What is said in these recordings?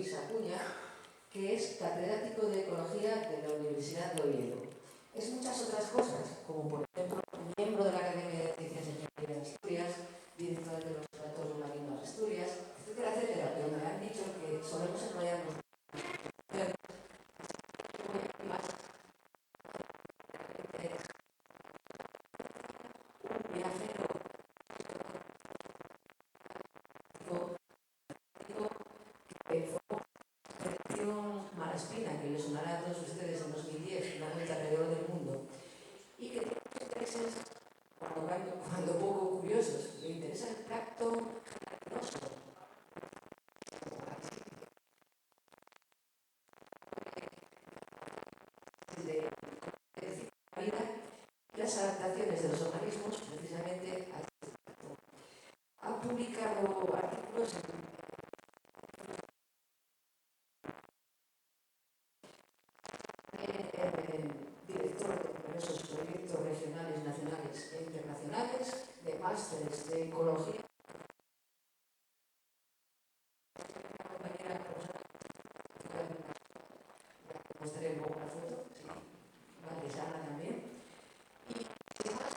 Luis Acuña, que es catedrático de Ecología de la Universidad de Oviedo. Es muchas otras cosas, como por ejemplo, miembro de la Academia de Ciencias e Ingeniería de Asturias, director del Observatorio Marino de Asturias, etcétera, etcétera, pero me han dicho que solemos enrollarnos más un viajero que fue una expedición Malaspina, que les sonará a todos ustedes en 2010, una vuelta alrededor del mundo, y que tiene unos intereses cuando poco curiosos. Le interesa el plancton gelatinoso, de la vida y las adaptaciones de los organismos precisamente a este plancton. Ha publicado artículos en director de numerosos proyectos regionales, nacionales e internacionales, de másteres de ecología. Una compañera profesora, mostraré luego una foto, sí, vale, Sana también. Y sin más,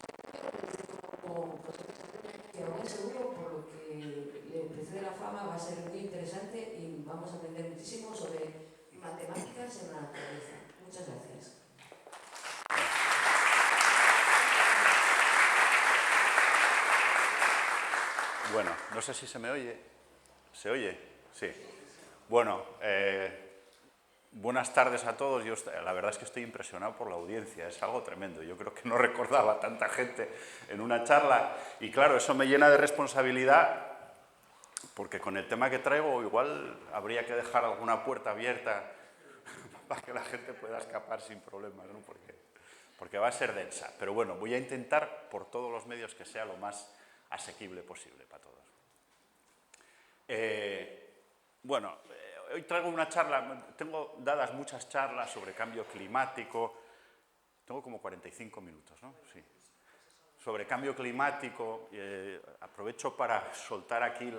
como profesor que aún seguro, por lo que le precede la fama, va a ser muy interesante y vamos a aprender muchísimo sobre matemáticas en la naturaleza. Muchas gracias. Bueno, no sé si se me oye. ¿Se oye? Sí. Bueno, buenas tardes a todos. Yo, la verdad es que estoy impresionado por la audiencia, es algo tremendo. Yo creo que no recordaba tanta gente en una charla y claro, eso me llena de responsabilidad porque con el tema que traigo igual habría que dejar alguna puerta abierta para que la gente pueda escapar sin problemas, ¿no? Porque va a ser densa. Pero bueno, voy a intentar por todos los medios que sea lo más asequible posible para todos. Hoy traigo una charla, tengo dadas muchas charlas sobre cambio climático, tengo como 45 minutos, ¿no? Sí. Sobre cambio climático, aprovecho para soltar aquí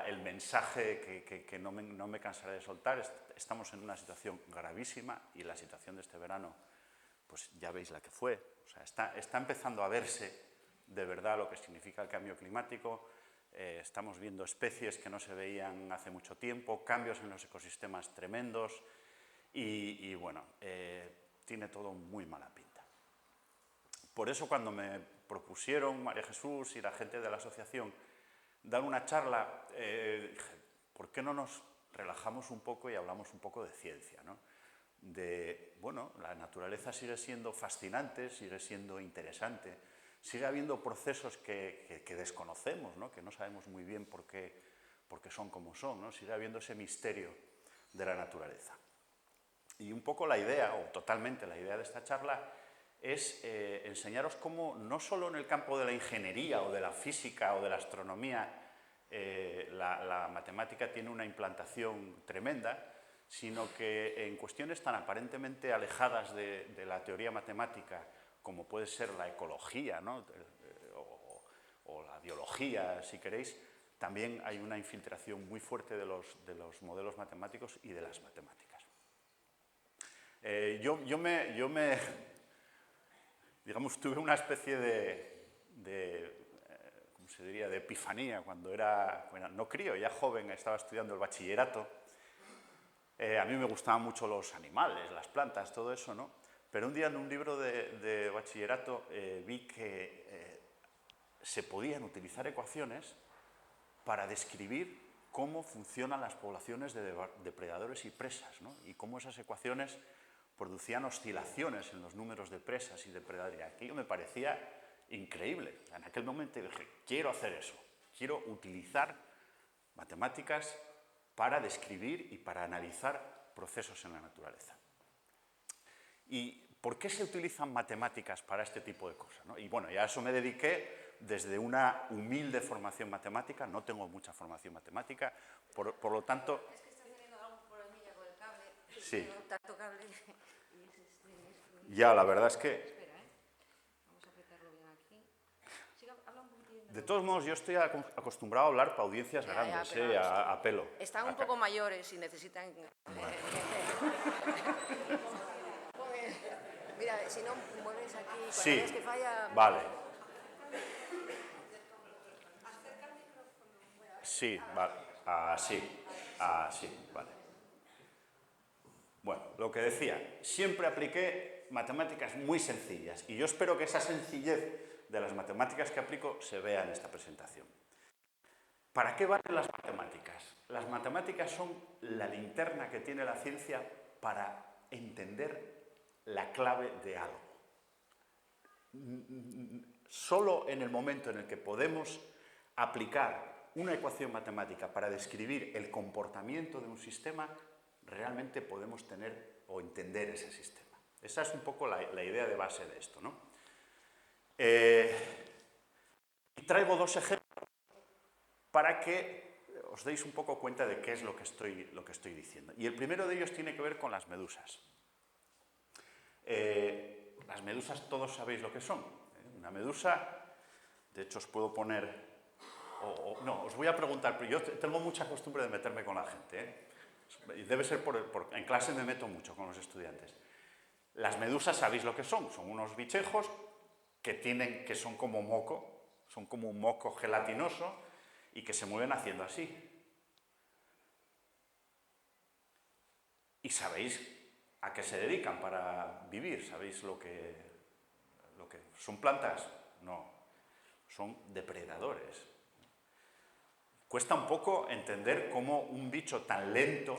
el mensaje que no me cansaré de soltar. Estamos en una situación gravísima y la situación de este verano, pues ya veis la que fue. O sea, está empezando a verse de verdad lo que significa el cambio climático. Estamos viendo especies que no se veían hace mucho tiempo, cambios en los ecosistemas tremendos y bueno, tiene todo muy mala pinta. Por eso cuando me propusieron María Jesús y la gente de la asociación dar una charla, dije, ¿por qué no nos relajamos un poco y hablamos un poco de ciencia, ¿no? Bueno, la naturaleza sigue siendo fascinante, sigue siendo interesante, sigue habiendo procesos que desconocemos, ¿no? Que no sabemos muy bien por qué son como son, ¿no? Sigue habiendo ese misterio de la naturaleza. Y un poco la idea, o totalmente la idea de esta charla, es enseñaros cómo no solo en el campo de la ingeniería o de la física o de la astronomía la matemática tiene una implantación tremenda, sino que en cuestiones tan aparentemente alejadas de la teoría matemática como puede ser la ecología, ¿no? o la biología, si queréis, también hay una infiltración muy fuerte de los modelos matemáticos y de las matemáticas. Digamos, tuve una especie ¿cómo se diría?, de epifanía cuando era no crío, ya joven, estaba estudiando el bachillerato. A mí me gustaban mucho los animales, las plantas, todo eso, ¿no? Pero un día en un libro de bachillerato vi que se podían utilizar ecuaciones para describir cómo funcionan las poblaciones de depredadores y presas, ¿no? Y cómo esas ecuaciones producían oscilaciones en los números de presas y depredadores. Aquello me parecía increíble. En aquel momento dije, quiero hacer eso, quiero utilizar matemáticas para describir y para analizar procesos en la naturaleza. ¿Y por qué se utilizan matemáticas para este tipo de cosas, ¿no? Y bueno, ya a eso me dediqué desde una humilde formación matemática, no tengo mucha formación matemática, por lo tanto... Es que estás teniendo algún problemilla con el cable. Sí. Tanto cable. Ya, la verdad es que... Espera, vamos a apretarlo bien aquí. Siga, habla un poquitín. De todos modos, yo estoy acostumbrado a hablar para audiencias grandes, pero a pelo. Están un poco mayores y necesitan... Mira, si no, mueves aquí, cuando Sí, ves que falla... vale. Sí, vale. Así, vale. Bueno, lo que decía, siempre apliqué matemáticas muy sencillas y yo espero que esa sencillez de las matemáticas que aplico se vea en esta presentación. ¿Para qué valen las matemáticas? Las matemáticas son la linterna que tiene la ciencia para entender la clave de algo. Solo en el momento en el que podemos aplicar una ecuación matemática para describir el comportamiento de un sistema, realmente podemos tener o entender ese sistema. Esa es un poco la idea de base de esto, ¿no? Y traigo dos ejemplos para que os deis un poco cuenta de qué es lo que estoy diciendo. Y el primero de ellos tiene que ver con las medusas. Las medusas todos sabéis lo que son. Una medusa, de hecho os puedo poner... no, os voy a preguntar, pero yo tengo mucha costumbre de meterme con la gente, Debe ser en clase me meto mucho con los estudiantes. Las medusas sabéis lo que son unos bichejos que son como moco, son como un moco gelatinoso y que se mueven haciendo así. ¿Y sabéis a qué se dedican para vivir? ¿Sabéis lo que son plantas? No, son depredadores. Cuesta un poco entender cómo un bicho tan lento,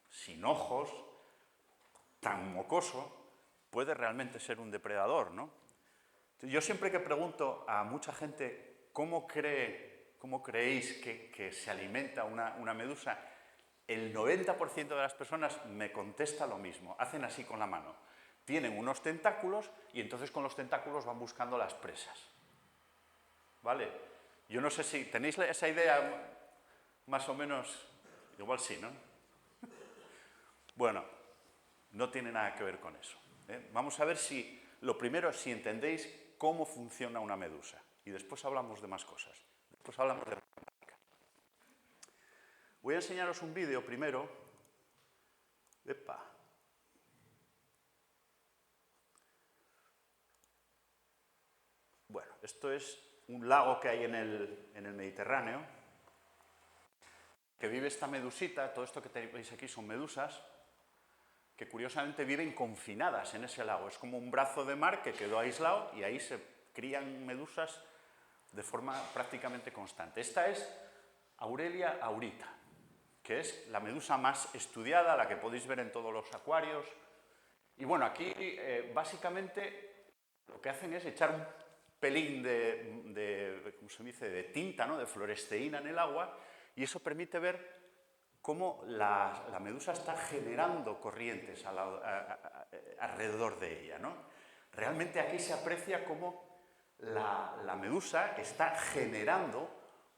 sin ojos, tan mocoso, puede realmente ser un depredador, ¿no? Yo siempre que pregunto a mucha gente cómo creéis que se alimenta una medusa, el 90% de las personas me contesta lo mismo. Hacen así con la mano. Tienen unos tentáculos y entonces con los tentáculos van buscando las presas. ¿Vale? Yo no sé si tenéis esa idea más o menos, igual sí, ¿no? Bueno, no tiene nada que ver con eso. Vamos a ver lo primero, si entendéis cómo funciona una medusa. Y después hablamos de más cosas. Después hablamos de matemática. Voy a enseñaros un vídeo primero. ¡Epa! Bueno, esto es un lago que hay en el Mediterráneo, que vive esta medusita. Todo esto que veis aquí son medusas, que curiosamente viven confinadas en ese lago. Es como un brazo de mar que quedó aislado y ahí se crían medusas de forma prácticamente constante. Esta es Aurelia aurita, que es la medusa más estudiada, la que podéis ver en todos los acuarios. Y bueno, aquí básicamente lo que hacen es echar un pelín ¿cómo se dice?, de tinta, ¿no?, de fluoresceína en el agua, y eso permite ver cómo la medusa está generando corrientes alrededor de ella, ¿no? Realmente aquí se aprecia cómo la medusa está generando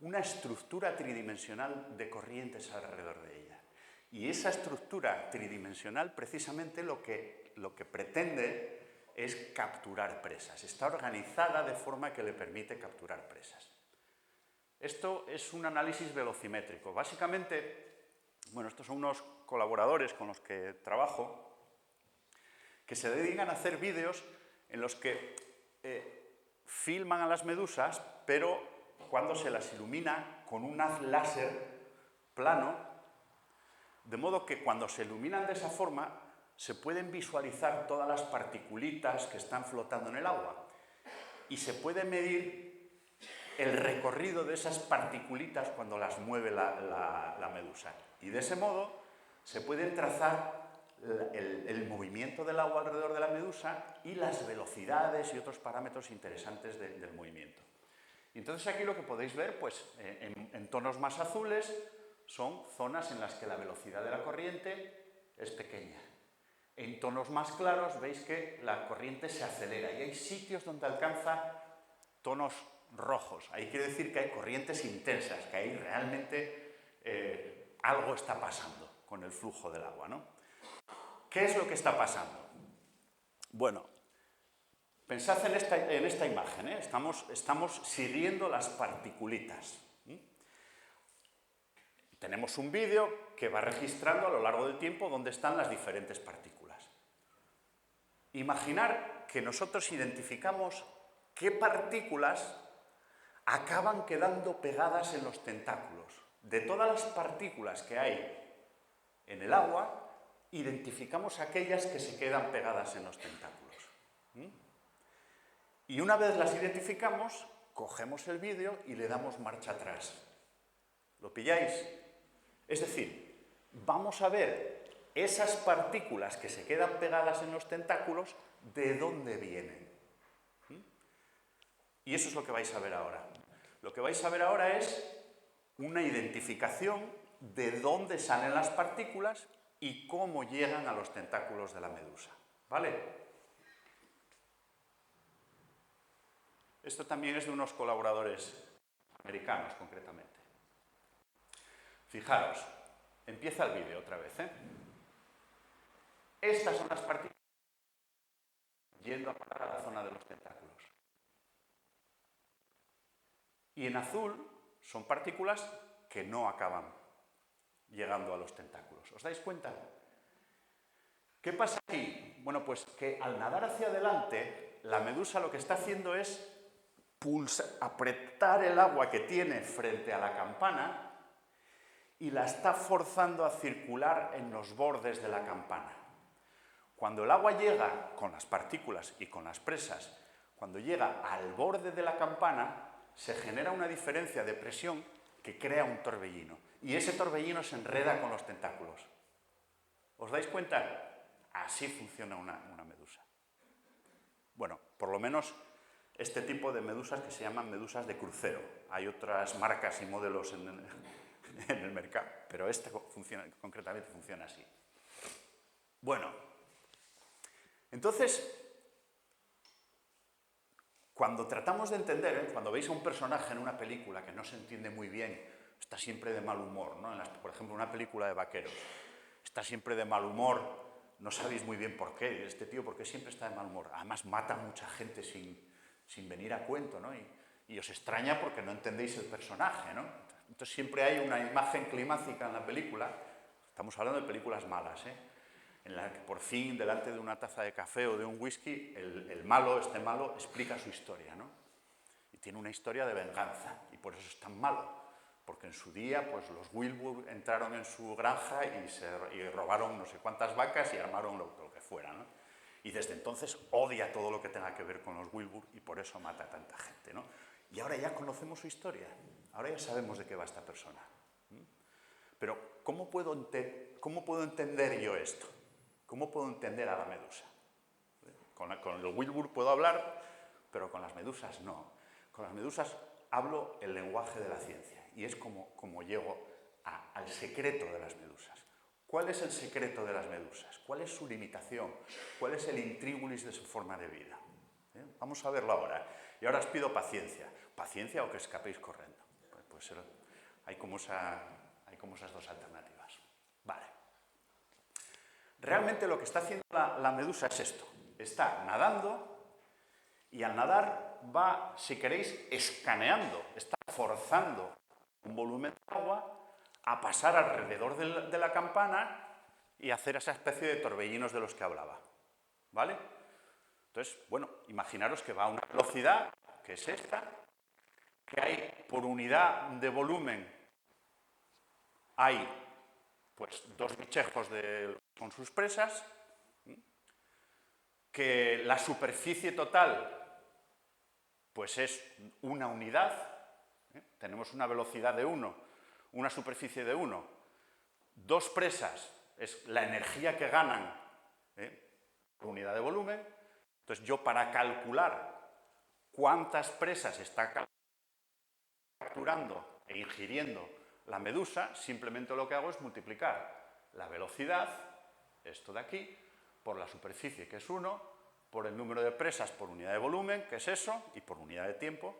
una estructura tridimensional de corrientes alrededor de ella. Y esa estructura tridimensional precisamente lo que pretende es capturar presas. Está organizada de forma que le permite capturar presas. Esto es un análisis velocimétrico. Básicamente, bueno, estos son unos colaboradores con los que trabajo que se dedican a hacer vídeos en los que filman a las medusas, pero cuando se las ilumina con un haz láser plano, de modo que cuando se iluminan de esa forma se pueden visualizar todas las particulitas que están flotando en el agua y se puede medir el recorrido de esas particulitas cuando las mueve la medusa. Y de ese modo se pueden trazar el movimiento del agua alrededor de la medusa y las velocidades y otros parámetros interesantes del movimiento. Y entonces aquí lo que podéis ver, pues en tonos más azules, son zonas en las que la velocidad de la corriente es pequeña. En tonos más claros veis que la corriente se acelera y hay sitios donde alcanza tonos rojos. Ahí quiere decir que hay corrientes intensas, que ahí realmente algo está pasando con el flujo del agua, ¿no? ¿Qué es lo que está pasando? Bueno, Pensad en esta imagen, ¿eh? Estamos siguiendo las particulitas. Tenemos un vídeo que va registrando a lo largo del tiempo dónde están las diferentes partículas. Imaginar que nosotros identificamos qué partículas acaban quedando pegadas en los tentáculos. De todas las partículas que hay en el agua, identificamos aquellas que se quedan pegadas en los tentáculos. Y una vez las identificamos, cogemos el vídeo y le damos marcha atrás. ¿Lo pilláis? Es decir, vamos a ver esas partículas que se quedan pegadas en los tentáculos, ¿de dónde vienen? Y eso es lo que vais a ver ahora. Lo que vais a ver ahora es una identificación de dónde salen las partículas y cómo llegan a los tentáculos de la medusa. ¿Vale? Esto también es de unos colaboradores americanos, concretamente. Fijaros, empieza el vídeo otra vez, ¿eh? Estas son las partículas yendo a parar a la zona de los tentáculos. Y en azul son partículas que no acaban llegando a los tentáculos. ¿Os dais cuenta? ¿Qué pasa aquí? Bueno, pues que al nadar hacia adelante, la medusa lo que está haciendo es apretar el agua que tiene frente a la campana y la está forzando a circular en los bordes de la campana. Cuando el agua llega con las partículas y con las presas, cuando llega al borde de la campana, se genera una diferencia de presión que crea un torbellino. Y ese torbellino se enreda con los tentáculos. ¿Os dais cuenta? Así funciona una medusa. Bueno, por lo menos este tipo de medusas que se llaman medusas de crucero. Hay otras marcas y modelos en el mercado, pero esta concretamente funciona así. Bueno, entonces, cuando tratamos de entender, cuando veis a un personaje en una película que no se entiende muy bien, está siempre de mal humor, ¿no? Por ejemplo, una película de vaqueros, está siempre de mal humor, no sabéis muy bien por qué, este tío, ¿por qué siempre está de mal humor? Además, mata a mucha gente sin venir a cuento, ¿no? Y os extraña porque no entendéis el personaje, ¿no? Entonces siempre hay una imagen climática en la película, estamos hablando de películas malas, ¿eh? En la que por fin, delante de una taza de café o de un whisky, este malo, explica su historia, ¿no? Y tiene una historia de venganza, y por eso es tan malo, porque en su día, pues los Wilbur entraron en su granja y robaron no sé cuántas vacas y armaron lo que fuera, ¿no? Y desde entonces odia todo lo que tenga que ver con los Wilbur y por eso mata a tanta gente, ¿no? Y ahora ya conocemos su historia, ahora ya sabemos de qué va esta persona. Pero, ¿cómo puedo entender yo esto? ¿Cómo puedo entender a la medusa? Con el Wilbur puedo hablar, pero con las medusas no. Con las medusas hablo el lenguaje de la ciencia y es como llego al secreto de las medusas. ¿Cuál es el secreto de las medusas? ¿Cuál es su limitación? ¿Cuál es el intríngulis de su forma de vida? Vamos a verlo ahora. Y ahora os pido paciencia. Paciencia o que escapéis corriendo. Pues hay como esas dos alternativas. Vale. Realmente lo que está haciendo la medusa es esto. Está nadando y al nadar va, si queréis, escaneando, está forzando un volumen de agua a pasar alrededor de la campana y hacer esa especie de torbellinos de los que hablaba. ¿Vale? Entonces, bueno, imaginaros que va a una velocidad, que es esta, que hay por unidad de volumen, hay pues 2 bichejos con sus presas, que la superficie total pues es una unidad, tenemos una velocidad de 1, una superficie de 1, 2 presas es la energía que ganan por unidad de volumen. Entonces yo para calcular cuántas presas está capturando e ingiriendo la medusa, simplemente lo que hago es multiplicar la velocidad, esto de aquí, por la superficie, que es 1, por el número de presas por unidad de volumen, que es eso, y por unidad de tiempo,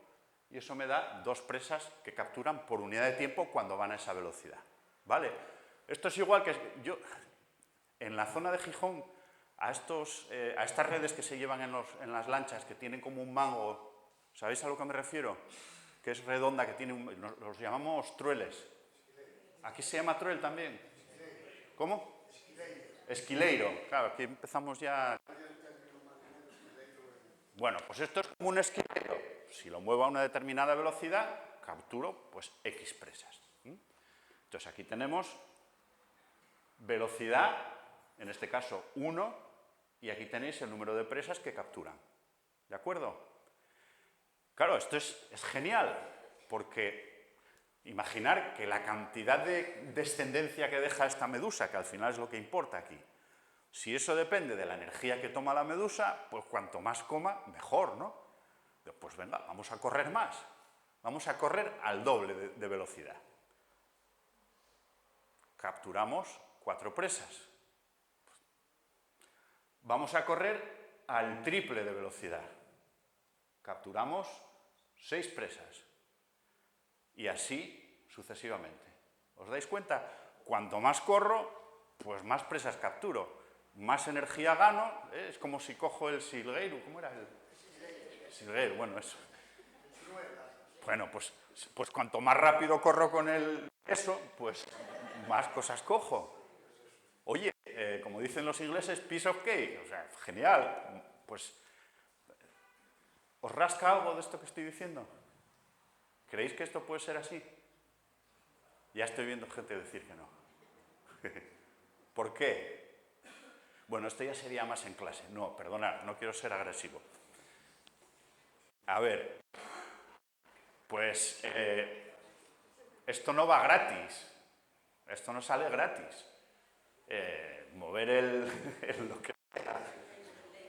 y eso me da 2 presas que capturan por unidad de tiempo cuando van a esa velocidad. ¿Vale? Esto es igual que en la zona de Gijón a estas redes que se llevan en las lanchas, que tienen como un mango, ¿sabéis a lo que me refiero? Que es redonda, que tiene los llamamos trueles. ¿Aquí se llama truel también? ¿Cómo? Esquileiro. Claro, aquí empezamos ya... Bueno, pues esto es como un esquileiro. Si lo muevo a una determinada velocidad, capturo pues X presas. Entonces aquí tenemos velocidad, en este caso 1, y aquí tenéis el número de presas que capturan. ¿De acuerdo? Claro, esto es genial, porque imaginar que la cantidad de descendencia que deja esta medusa, que al final es lo que importa aquí, si eso depende de la energía que toma la medusa, pues cuanto más coma, mejor, ¿no? Pues venga, vamos a correr más. Vamos a correr al doble de velocidad. Capturamos 4 presas. Vamos a correr al triple de velocidad. Capturamos 6 presas. Y así sucesivamente. ¿Os dais cuenta? Cuanto más corro, pues más presas capturo. Más energía gano. Es como si cojo el silgueiro. ¿Cómo era el silgueiro? Bueno, eso. Bueno, pues cuanto más rápido corro con eso, pues más cosas cojo. Oye, como dicen los ingleses, piece of cake. O sea, genial. Pues, ¿os rasca algo de esto que estoy diciendo? ¿Creéis que esto puede ser así? Ya estoy viendo gente decir que no. ¿Por qué? Bueno, esto ya sería más en clase. No, perdonad, no quiero ser agresivo. A ver, pues esto no va gratis. Esto no sale gratis. Mover lo que sea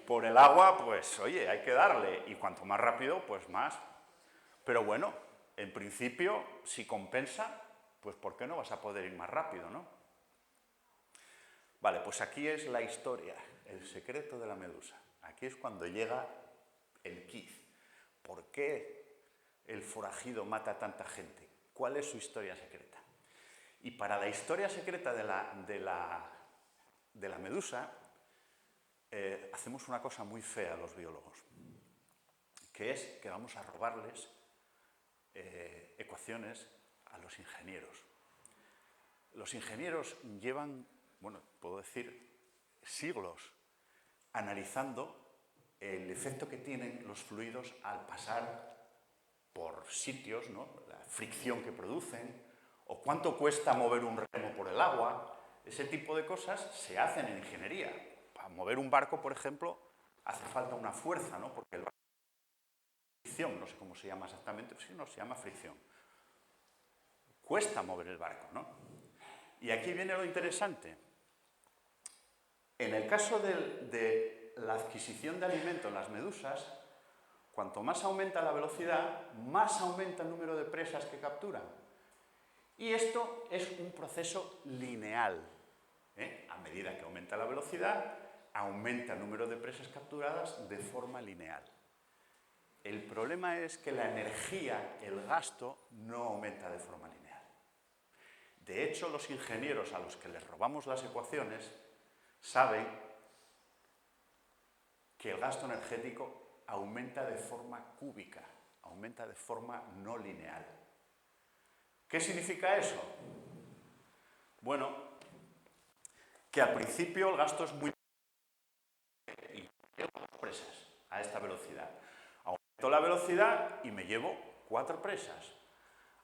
por el agua, pues oye, hay que darle. Y cuanto más rápido, pues más. Pero bueno, en principio, si compensa, pues ¿por qué no vas a poder ir más rápido, no? Vale, pues aquí es la historia, el secreto de la medusa. Aquí es cuando llega el quiz. ¿Por qué el forajido mata a tanta gente? ¿Cuál es su historia secreta? Y para la historia secreta de la medusa, hacemos una cosa muy fea los biólogos, que es que vamos a robarles ecuaciones a los ingenieros. Los ingenieros llevan, bueno, puedo decir, siglos analizando el efecto que tienen los fluidos al pasar por sitios, ¿no? La fricción que producen, o cuánto cuesta mover un remo por el agua. Ese tipo de cosas se hacen en ingeniería. Para mover un barco, por ejemplo, hace falta una fuerza, ¿no? Porque el barco fricción, no sé cómo se llama exactamente, pero sí, no, se llama fricción. Cuesta mover el barco, ¿no? Y aquí viene lo interesante. En el caso de la adquisición de alimento en las medusas, cuanto más aumenta la velocidad, más aumenta el número de presas que capturan. Y esto es un proceso lineal. A medida que aumenta la velocidad, aumenta el número de presas capturadas de forma lineal. El problema es que la energía, el gasto, no aumenta de forma lineal. De hecho, los ingenieros a los que les robamos las ecuaciones saben que el gasto energético aumenta de forma cúbica, aumenta de forma no lineal. ¿Qué significa eso? Bueno, que al principio el gasto es muy... y llevo 2 presas a esta velocidad. Aumento la velocidad y me llevo 4 presas.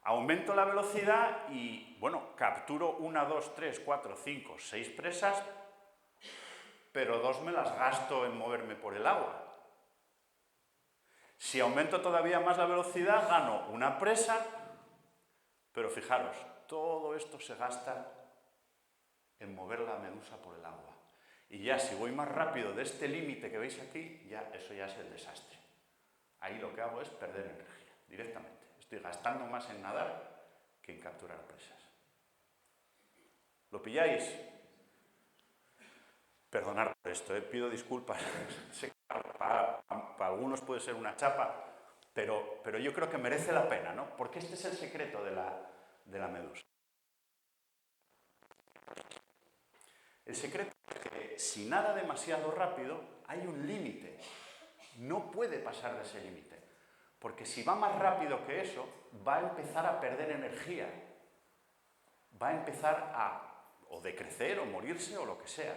Aumento la velocidad y, bueno, capturo 1, 2, 3, 4, 5, 6 presas, pero 2 me las gasto en moverme por el agua. Si aumento todavía más la velocidad, gano 1 presa, pero fijaros, todo esto se gasta en mover la medusa por el agua. Y ya si voy más rápido de este límite que veis aquí, eso ya es el desastre. Ahí lo que hago es perder energía, directamente. Estoy gastando más en nadar que en capturar presas. ¿Lo pilláis? Perdonad por esto, pido disculpas. Sé que para algunos puede ser una chapa, pero yo creo que merece la pena, ¿no? Porque este es el secreto de la medusa. El secreto es que si nada demasiado rápido, hay un límite. No puede pasar de ese límite. Porque si va más rápido que eso, va a empezar a perder energía. Va a empezar a o decrecer o morirse o lo que sea.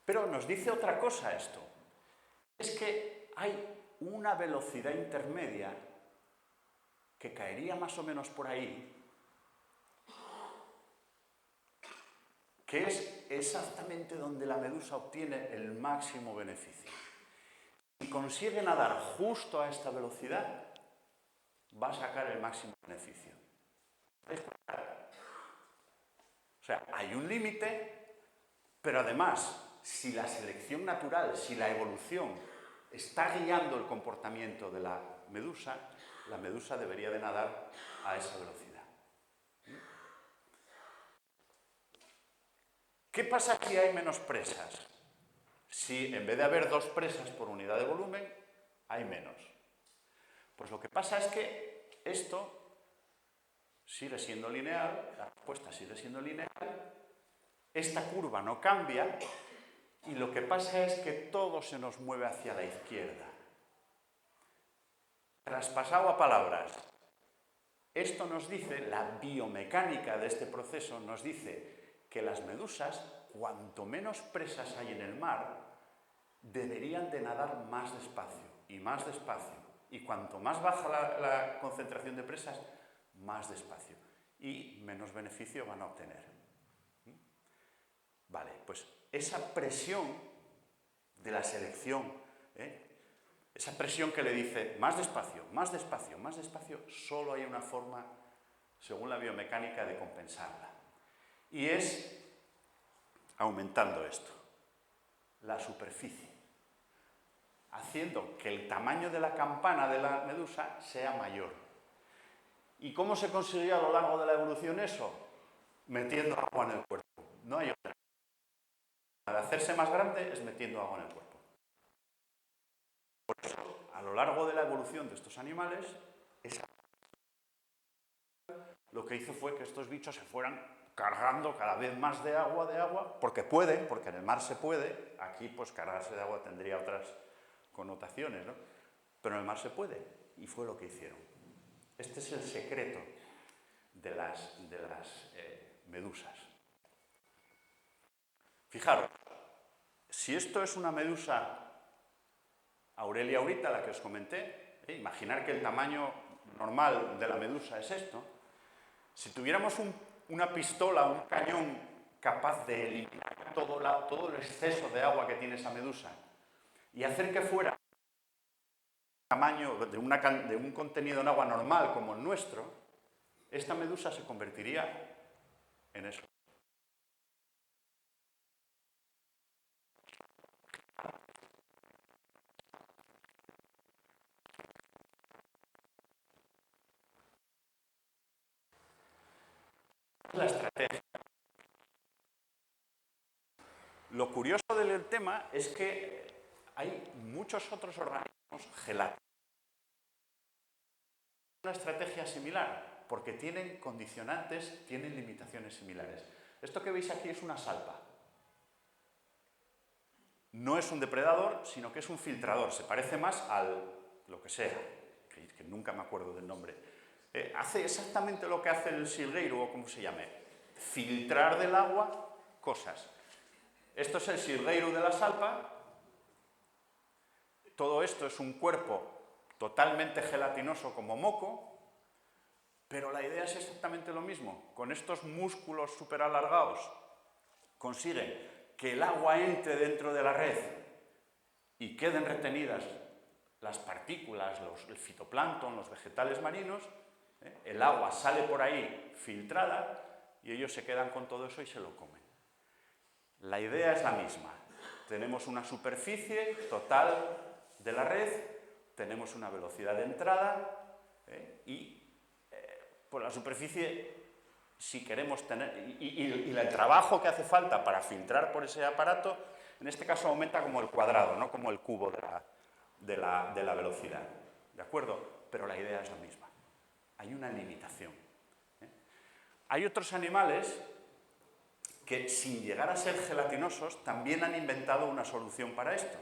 Pero nos dice otra cosa esto. Es que hay una velocidad intermedia que caería más o menos por ahí, que es exactamente donde la medusa obtiene el máximo beneficio. Si consigue nadar justo a esta velocidad, va a sacar el máximo beneficio. O sea, hay un límite, pero además, si la selección natural, si la evolución está guiando el comportamiento de la medusa debería de nadar a esa velocidad. ¿Qué pasa si hay menos presas? Si en vez de haber 2 presas por unidad de volumen, hay menos. Pues lo que pasa es que esto sigue siendo lineal, la respuesta sigue siendo lineal, esta curva no cambia y lo que pasa es que todo se nos mueve hacia la izquierda. Traspasado a palabras, esto nos dice, la biomecánica de este proceso nos dice que las medusas, cuanto menos presas hay en el mar, deberían de nadar más despacio y más despacio. Y cuanto más baja la concentración de presas, más despacio. Y menos beneficio van a obtener. Vale, pues esa presión de la selección, esa presión que le dice más despacio, más despacio, más despacio, solo hay una forma, según la biomecánica, de compensarla. Y es aumentando esto, la superficie, haciendo que el tamaño de la campana de la medusa sea mayor. ¿Y cómo se consiguió a lo largo de la evolución eso? Metiendo agua en el cuerpo. No hay otra. Para hacerse más grande es metiendo agua en el cuerpo. Por eso, a lo largo de la evolución de estos animales, lo que hizo fue que estos bichos se fueran cargando cada vez más de agua, porque pueden, porque en el mar se puede, aquí pues cargarse de agua tendría otras connotaciones, ¿no? Pero en el mar se puede, y fue lo que hicieron. Este es el secreto de las medusas. Fijaros, si esto es una medusa Aurelia aurita, la que os comenté, imaginar que el tamaño normal de la medusa es esto. Si tuviéramos una pistola, un cañón capaz de eliminar todo el exceso de agua que tiene esa medusa y hacer que fuera el tamaño de un contenido en agua normal como el nuestro, esta medusa se convertiría en eso. La estrategia. Lo curioso del tema es que hay muchos otros organismos geláticos. Una estrategia similar, porque tienen condicionantes, tienen limitaciones similares. Esto que veis aquí es una salpa. No es un depredador, sino que es un filtrador. Se parece más al lo que sea, que nunca me acuerdo del nombre. Hace exactamente lo que hace el silgueiro, o como se llame. Filtrar del agua cosas. Esto es el silgueiro de la salpa. Todo esto es un cuerpo totalmente gelatinoso como moco, pero la idea es exactamente lo mismo. Con estos músculos súper alargados consiguen que el agua entre dentro de la red y queden retenidas las partículas, el fitoplancton, los vegetales marinos, el agua sale por ahí filtrada y ellos se quedan con todo eso y se lo comen. La idea es la misma. Tenemos una superficie total de la red, tenemos una velocidad de entrada y por la superficie, si queremos tener... Y el trabajo que hace falta para filtrar por ese aparato, en este caso aumenta como el cuadrado, no como el cubo de la velocidad. ¿De acuerdo? Pero la idea es la misma. Hay una limitación. Hay otros animales que sin llegar a ser gelatinosos también han inventado una solución para esto.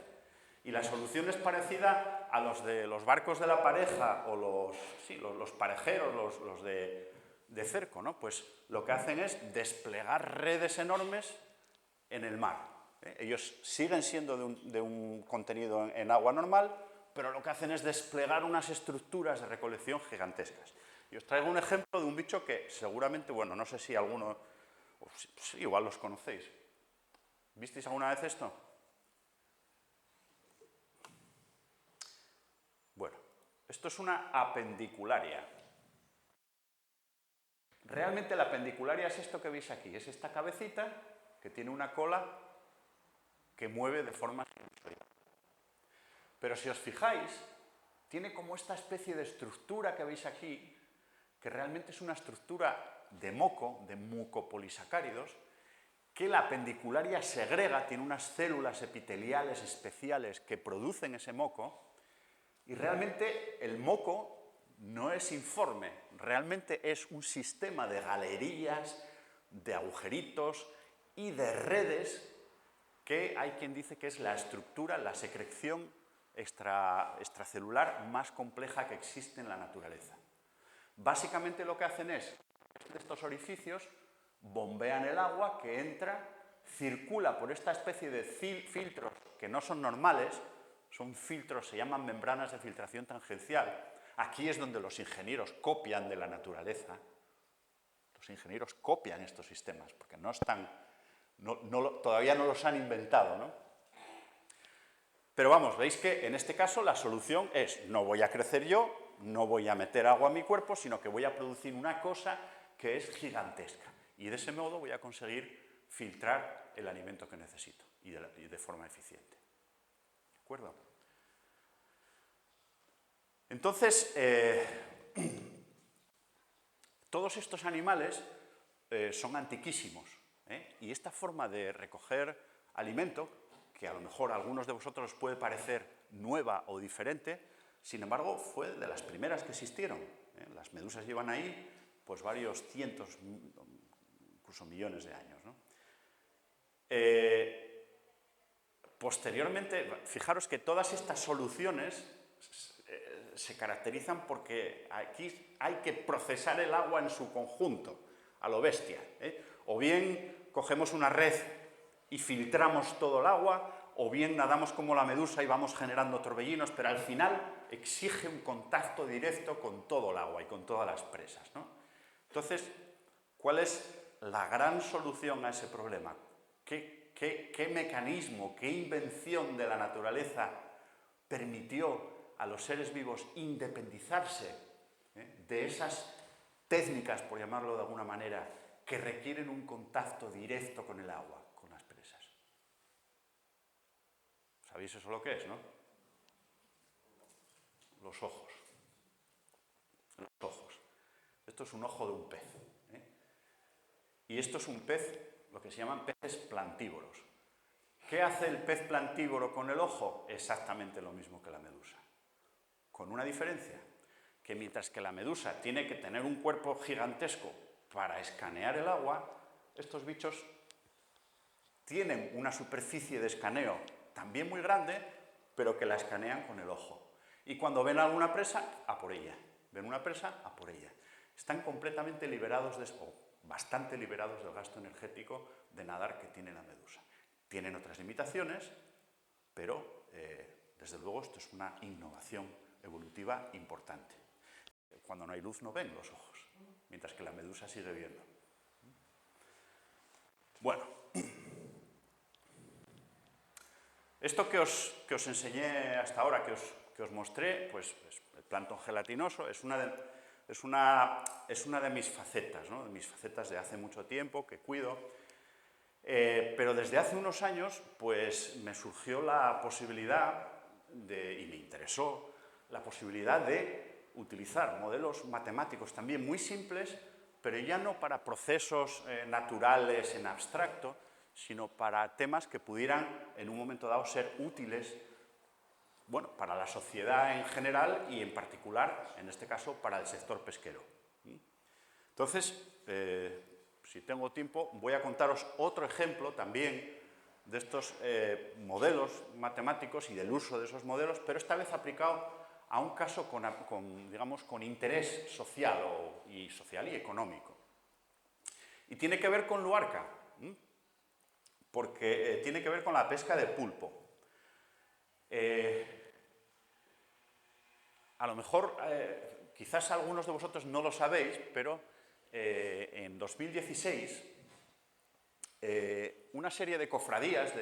Y la solución es parecida a los de los barcos de la pareja o los parejeros, los de cerco, ¿no? Pues lo que hacen es desplegar redes enormes en el mar. Ellos siguen siendo de un contenido en agua normal, pero lo que hacen es desplegar unas estructuras de recolección gigantescas. Y os traigo un ejemplo de un bicho que seguramente, bueno, no sé si alguno, sí, igual los conocéis. ¿Visteis alguna vez esto? Bueno, esto es una apendicularia. Realmente la apendicularia es esto que veis aquí, es esta cabecita que tiene una cola que mueve de forma sinusoidal. Pero si os fijáis, tiene como esta especie de estructura que veis aquí, que realmente es una estructura de moco, de mucopolisacáridos, que la apendicularia segrega, tiene unas células epiteliales especiales que producen ese moco, y realmente el moco no es informe, realmente es un sistema de galerías, de agujeritos y de redes que hay quien dice que es la estructura, la secreción extracelular más compleja que existe en la naturaleza. Básicamente lo que hacen es, estos orificios bombean el agua que entra, circula por esta especie de filtros que no son normales, son filtros, se llaman membranas de filtración tangencial. Aquí es donde los ingenieros copian de la naturaleza. Los ingenieros copian estos sistemas porque no están, todavía no los han inventado, ¿no? Pero vamos, veis que en este caso la solución es: no voy a crecer yo, no voy a meter agua a mi cuerpo, sino que voy a producir una cosa que es gigantesca. Y de ese modo voy a conseguir filtrar el alimento que necesito y de forma eficiente. ¿De acuerdo? Entonces, todos estos animales son antiquísimos, y esta forma de recoger alimento, que a lo mejor a algunos de vosotros os puede parecer nueva o diferente, sin embargo, fue de las primeras que existieron. Las medusas llevan ahí pues varios cientos, incluso millones de años, ¿no? Posteriormente, fijaros que todas estas soluciones se caracterizan porque aquí hay que procesar el agua en su conjunto, a lo bestia, O bien cogemos una red y filtramos todo el agua, o bien nadamos como la medusa y vamos generando torbellinos, pero al final exige un contacto directo con todo el agua y con todas las presas, ¿no? Entonces, ¿cuál es la gran solución a ese problema? ¿Qué mecanismo, qué invención de la naturaleza permitió a los seres vivos independizarse de esas técnicas, por llamarlo de alguna manera, que requieren un contacto directo con el agua, con las presas? ¿Sabéis eso lo que es, no? Los ojos. Los ojos. Esto es un ojo de un pez. Y esto es un pez, lo que se llaman peces plantívoros. ¿Qué hace el pez plantívoro con el ojo? Exactamente lo mismo que la medusa. Con una diferencia, que mientras que la medusa tiene que tener un cuerpo gigantesco para escanear el agua, estos bichos tienen una superficie de escaneo también muy grande, pero que la escanean con el ojo. Y cuando ven alguna presa, a por ella. Ven una presa, a por ella. Están completamente liberados bastante liberados del gasto energético de nadar que tiene la medusa. Tienen otras limitaciones, pero desde luego esto es una innovación evolutiva importante. Cuando no hay luz no ven los ojos, mientras que la medusa sigue viendo. Bueno, esto que os enseñé hasta ahora, que os mostré, pues el plancton gelatinoso es una de mis facetas, ¿no? De mis facetas de hace mucho tiempo que cuido. Pero desde hace unos años pues me surgió la posibilidad y me interesó la posibilidad de utilizar modelos matemáticos también muy simples, pero ya no para procesos naturales en abstracto, sino para temas que pudieran en un momento dado ser útiles, bueno, para la sociedad en general y en particular, en este caso, para el sector pesquero. Entonces, si tengo tiempo, voy a contaros otro ejemplo también de estos modelos matemáticos y del uso de esos modelos, pero esta vez aplicado a un caso digamos, con interés social y económico. Y tiene que ver con Luarca, porque tiene que ver con la pesca de pulpo. A lo mejor, quizás algunos de vosotros no lo sabéis, pero en 2016 una serie de cofradías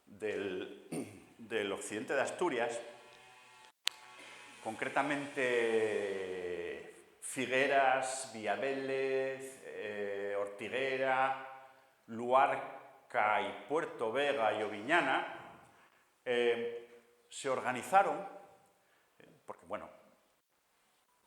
del occidente de Asturias, concretamente Figueras, Villavélez, Ortiguera, Luarca y Puerto Vega y Oviñana, se organizaron, porque bueno,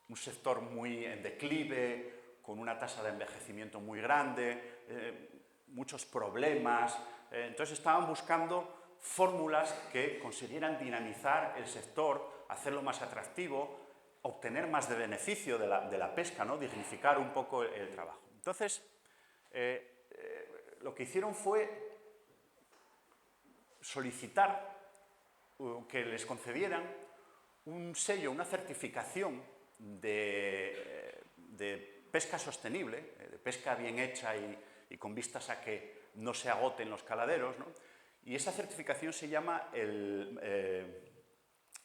un sector muy en declive, con una tasa de envejecimiento muy grande, muchos problemas, entonces estaban buscando fórmulas que consiguieran dinamizar el sector, hacerlo más atractivo, obtener más de beneficio de la pesca, ¿no? Dignificar un poco el trabajo. Entonces, lo que hicieron fue solicitar que les concedieran un sello, una certificación de pesca sostenible, de pesca bien hecha y con vistas a que no se agoten los caladeros, ¿no? Y esa certificación se llama el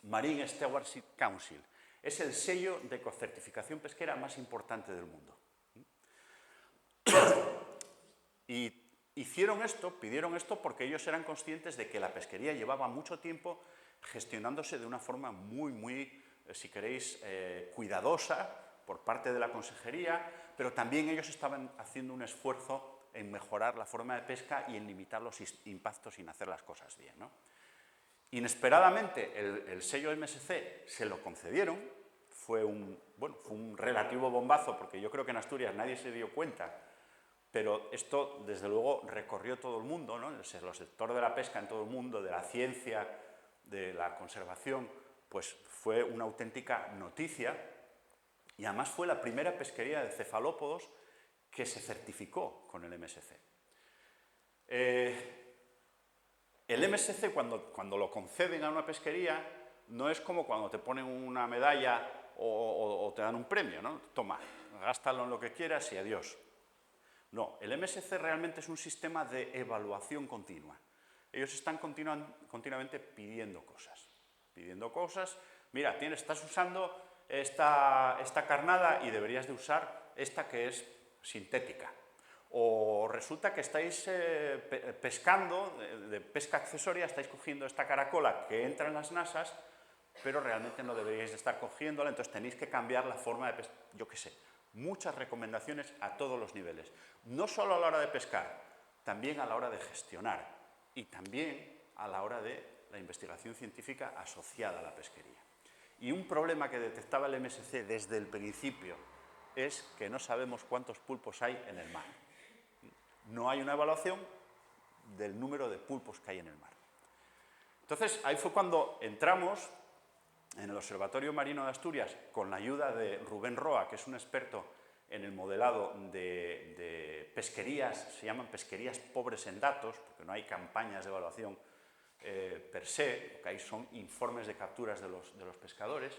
Marine Stewardship Council. Es el sello de ecocertificación pesquera más importante del mundo. Y hicieron esto, pidieron esto porque ellos eran conscientes de que la pesquería llevaba mucho tiempo gestionándose de una forma muy, si queréis, cuidadosa por parte de la consejería, pero también ellos estaban haciendo un esfuerzo en mejorar la forma de pesca y en limitar los impactos sin hacer las cosas bien, ¿no? Inesperadamente, el sello MSC se lo concedieron, fue un relativo bombazo, porque yo creo que en Asturias nadie se dio cuenta, pero esto, desde luego, recorrió todo el mundo, ¿no? El sector de la pesca en todo el mundo, de la ciencia, de la conservación, pues fue una auténtica noticia, y además fue la primera pesquería de cefalópodos que se certificó con el MSC. El MSC, cuando lo conceden a una pesquería, no es como cuando te ponen una medalla o te dan un premio, ¿no? Toma, gástalo en lo que quieras y adiós. No, el MSC realmente es un sistema de evaluación continua. Ellos están continuamente pidiendo cosas. Mira, estás usando esta carnada y deberías de usar esta que es sintética. O resulta que estáis pescando, de pesca accesoria, estáis cogiendo esta caracola que entra en las nasas, pero realmente no deberíais de estar cogiéndola, entonces tenéis que cambiar la forma de pescar, yo qué sé. Muchas recomendaciones a todos los niveles, no solo a la hora de pescar, también a la hora de gestionar y también a la hora de la investigación científica asociada a la pesquería. Y un problema que detectaba el MSC desde el principio es que no sabemos cuántos pulpos hay en el mar. No hay una evaluación del número de pulpos que hay en el mar. Entonces, ahí fue cuando entramos en el Observatorio Marino de Asturias con la ayuda de Rubén Roa, que es un experto en el modelado de pesquerías, se llaman pesquerías pobres en datos, porque no hay campañas de evaluación per se, lo que hay son informes de capturas de los pescadores,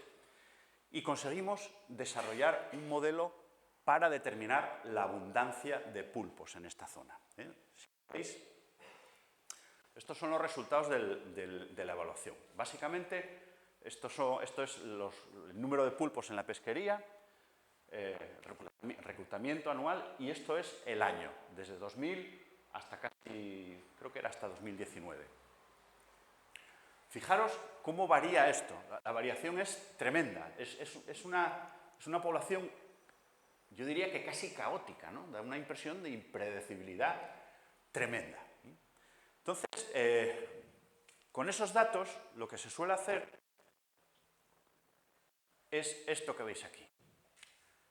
y conseguimos desarrollar un modelo para determinar la abundancia de pulpos en esta zona. Si veis, estos son los resultados de la evaluación. Básicamente, esto es el número de pulpos en la pesquería, reclutamiento anual, y esto es el año, desde 2000 hasta casi, creo que era hasta 2019. Fijaros cómo varía esto. La variación es tremenda. Es una población, yo diría que casi caótica, ¿no? Da una impresión de impredecibilidad tremenda. Entonces, con esos datos, lo que se suele hacer es esto que veis aquí.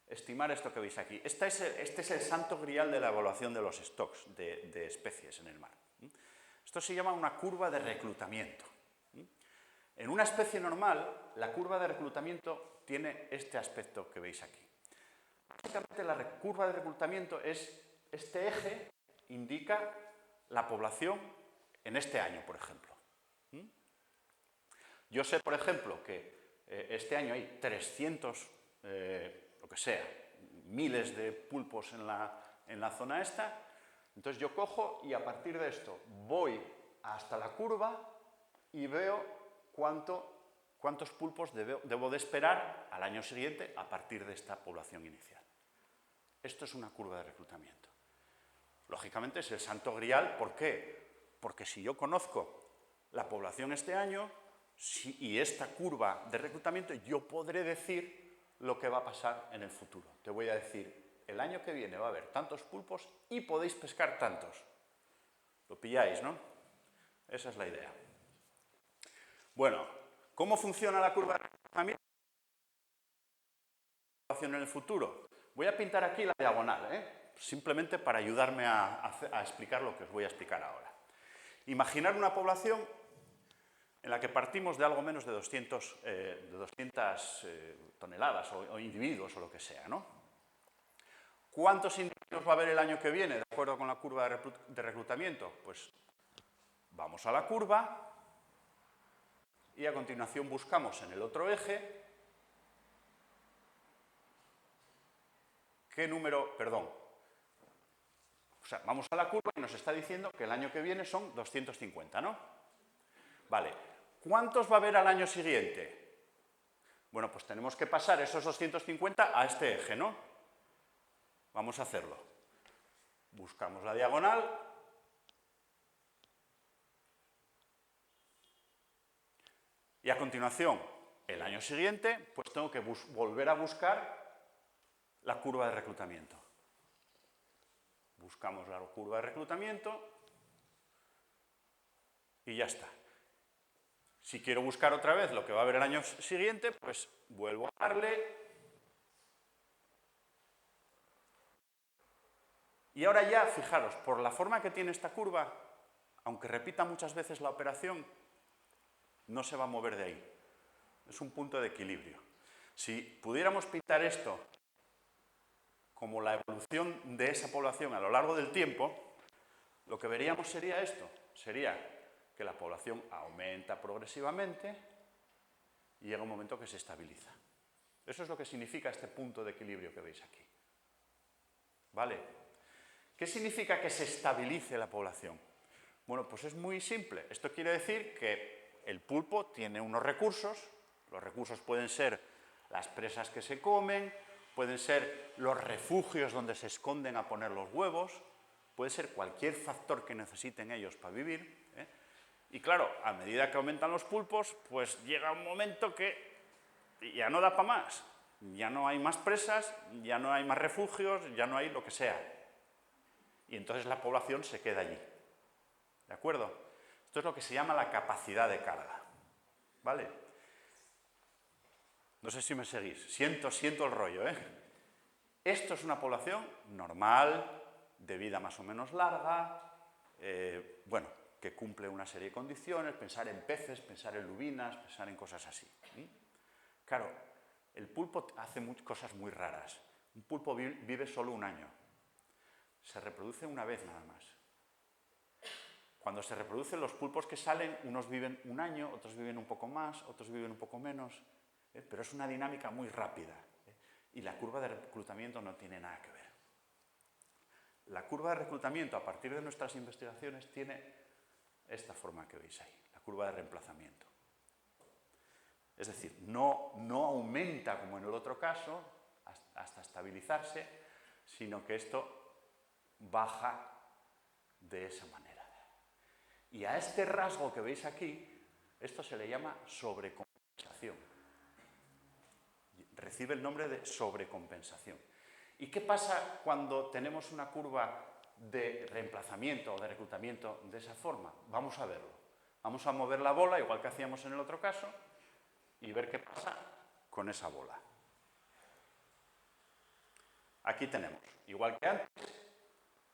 Estimar esto que veis aquí. Este es el santo grial de la evaluación de los stocks de especies en el mar. Esto se llama una curva de reclutamiento. En una especie normal, la curva de reclutamiento tiene este aspecto que veis aquí. Básicamente, la curva de reclutamiento es este eje indica la población en este año, por ejemplo. Yo sé, por ejemplo, que este año hay 300, lo que sea, miles de pulpos en la zona esta. Entonces yo cojo y a partir de esto voy hasta la curva y veo cuántos pulpos debo de esperar al año siguiente a partir de esta población inicial. Esto es una curva de reclutamiento. Lógicamente es el santo grial. ¿Por qué? Porque si yo conozco la población este año y esta curva de reclutamiento, yo podré decir lo que va a pasar en el futuro. Te voy a decir, el año que viene va a haber tantos pulpos y podéis pescar tantos. Lo pilláis, ¿no? Esa es la idea. Bueno, ¿cómo funciona la curva de reclutamiento en el futuro? Voy a pintar aquí la diagonal, simplemente para ayudarme a explicar lo que os voy a explicar ahora. Imaginar una población en la que partimos de algo menos de 200 toneladas o individuos o lo que sea, ¿no? ¿Cuántos individuos va a haber el año que viene, de acuerdo con la curva de reclutamiento? Pues vamos a la curva y a continuación buscamos en el otro eje qué número, perdón. O sea, vamos a la curva y nos está diciendo que el año que viene son 250, ¿no? Vale. ¿Cuántos va a haber al año siguiente? Bueno, pues tenemos que pasar esos 250 a este eje, ¿no? Vamos a hacerlo. Buscamos la diagonal. Y a continuación, el año siguiente, pues tengo que volver a buscar la curva de reclutamiento. Buscamos la curva de reclutamiento y ya está. Si quiero buscar otra vez lo que va a haber el año siguiente, pues vuelvo a darle. Y ahora ya, fijaros, por la forma que tiene esta curva, aunque repita muchas veces la operación, no se va a mover de ahí. Es un punto de equilibrio. Si pudiéramos pintar esto como la evolución de esa población a lo largo del tiempo, lo que veríamos sería esto. Sería que la población aumenta progresivamente y llega un momento que se estabiliza. Eso es lo que significa este punto de equilibrio que veis aquí. ¿Vale? ¿Qué significa que se estabilice la población? Bueno, pues es muy simple. Esto quiere decir que el pulpo tiene unos recursos. Los recursos pueden ser las presas que se comen, pueden ser los refugios donde se esconden a poner los huevos, puede ser cualquier factor que necesiten ellos para vivir. Y claro, a medida que aumentan los pulpos, pues llega un momento que ya no da para más. Ya no hay más presas, ya no hay más refugios, ya no hay lo que sea. Y entonces la población se queda allí. ¿De acuerdo? Esto es lo que se llama la capacidad de carga. ¿Vale? No sé si me seguís. Siento el rollo, ¿eh? Esto es una población normal, de vida más o menos larga, bueno, que cumple una serie de condiciones, pensar en peces, pensar en lubinas, pensar en cosas así. Claro, el pulpo hace cosas muy raras. Un pulpo vive solo un año. Se reproduce una vez nada más. Cuando se reproducen los pulpos que salen, unos viven un año, otros viven un poco más, otros viven un poco menos, pero es una dinámica muy rápida. Y la curva de reclutamiento no tiene nada que ver. La curva de reclutamiento, a partir de nuestras investigaciones, tiene esta forma que veis ahí, la curva de reemplazamiento. Es decir, no aumenta como en el otro caso, hasta estabilizarse, sino que esto baja de esa manera. Y a este rasgo que veis aquí, esto se le llama sobrecompensación. Recibe el nombre de sobrecompensación. ¿Y qué pasa cuando tenemos una curva de reemplazamiento o de reclutamiento de esa forma? Vamos a verlo. Vamos a mover la bola, igual que hacíamos en el otro caso, y ver qué pasa con esa bola. Aquí tenemos, igual que antes,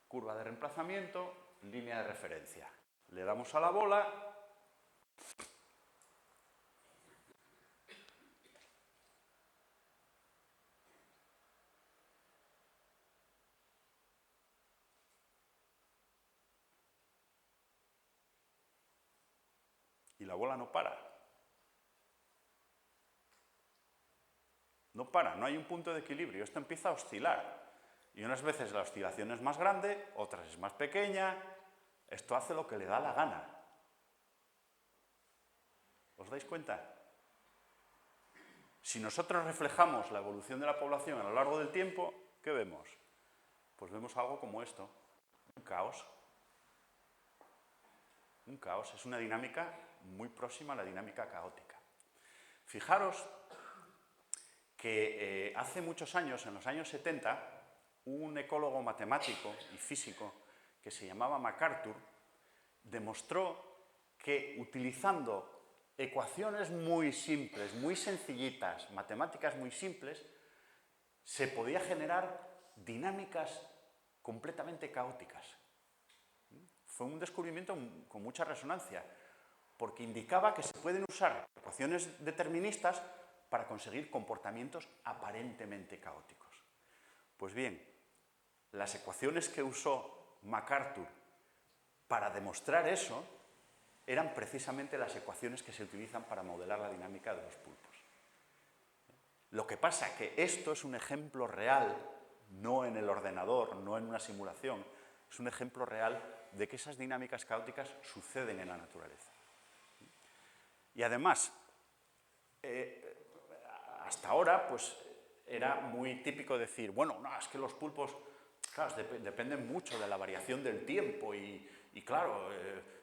curva de reemplazamiento, línea de referencia. Le damos a la bola. y la bola no para. No para, no hay un punto de equilibrio, esto empieza a oscilar. Y unas veces la oscilación es más grande, otras es más pequeña. Esto hace lo que le da la gana. ¿Os dais cuenta? Si nosotros reflejamos la evolución de la población a lo largo del tiempo, ¿qué vemos? Pues vemos algo como esto, un caos. Un caos, es una dinámica muy próxima a la dinámica caótica. Fijaros que hace muchos años, en los años 70, un ecólogo matemático y físico que se llamaba MacArthur demostró que utilizando ecuaciones muy simples, muy sencillitas, matemáticas muy simples, se podía generar dinámicas completamente caóticas. Fue un descubrimiento con mucha resonancia, porque indicaba que se pueden usar ecuaciones deterministas para conseguir comportamientos aparentemente caóticos. Pues bien, las ecuaciones que usó MacArthur para demostrar eso eran precisamente las ecuaciones que se utilizan para modelar la dinámica de los pulpos. Lo que pasa es que esto es un ejemplo real, no en el ordenador, no en una simulación, es un ejemplo real de que esas dinámicas caóticas suceden en la naturaleza. Y además, hasta ahora, pues era muy típico decir, bueno, no, es que los pulpos, claro, dependen mucho de la variación del tiempo y claro,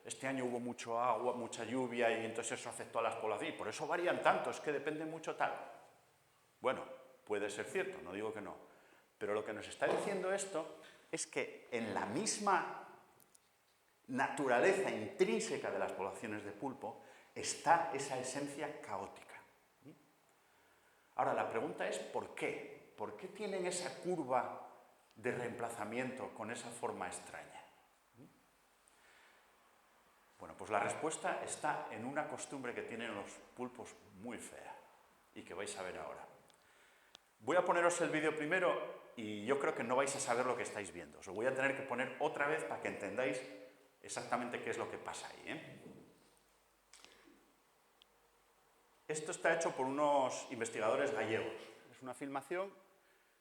este año hubo mucho agua, mucha lluvia y entonces eso afectó a las poblaciones y por eso varían tanto, es que dependen mucho tal. Bueno, puede ser cierto, no digo que no, pero lo que nos está diciendo esto es que en la misma naturaleza intrínseca de las poblaciones de pulpo está esa esencia caótica. Ahora, la pregunta es ¿por qué? ¿Por qué tienen esa curva de reemplazamiento con esa forma extraña? Bueno, pues la respuesta está en una costumbre que tienen los pulpos muy fea y que vais a ver ahora. Voy a poneros el vídeo primero y yo creo que no vais a saber lo que estáis viendo. Os lo voy a tener que poner otra vez para que entendáis exactamente qué es lo que pasa ahí, Esto está hecho por unos investigadores gallegos. Es una filmación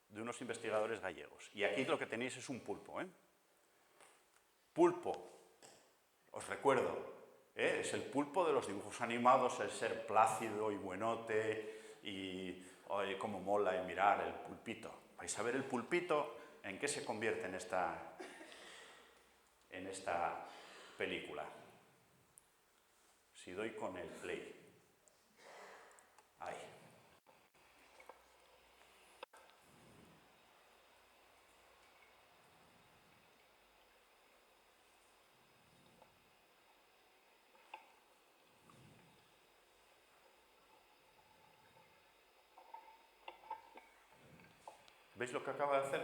de unos investigadores gallegos. Y aquí lo que tenéis es un pulpo, Pulpo, os recuerdo, es el pulpo de los dibujos animados, el ser plácido y buenote y oye, cómo mola en mirar el pulpito. Vais a ver el pulpito en qué se convierte en esta película. Si doy con el play. Ahí. ¿Veis lo que acaba de hacer?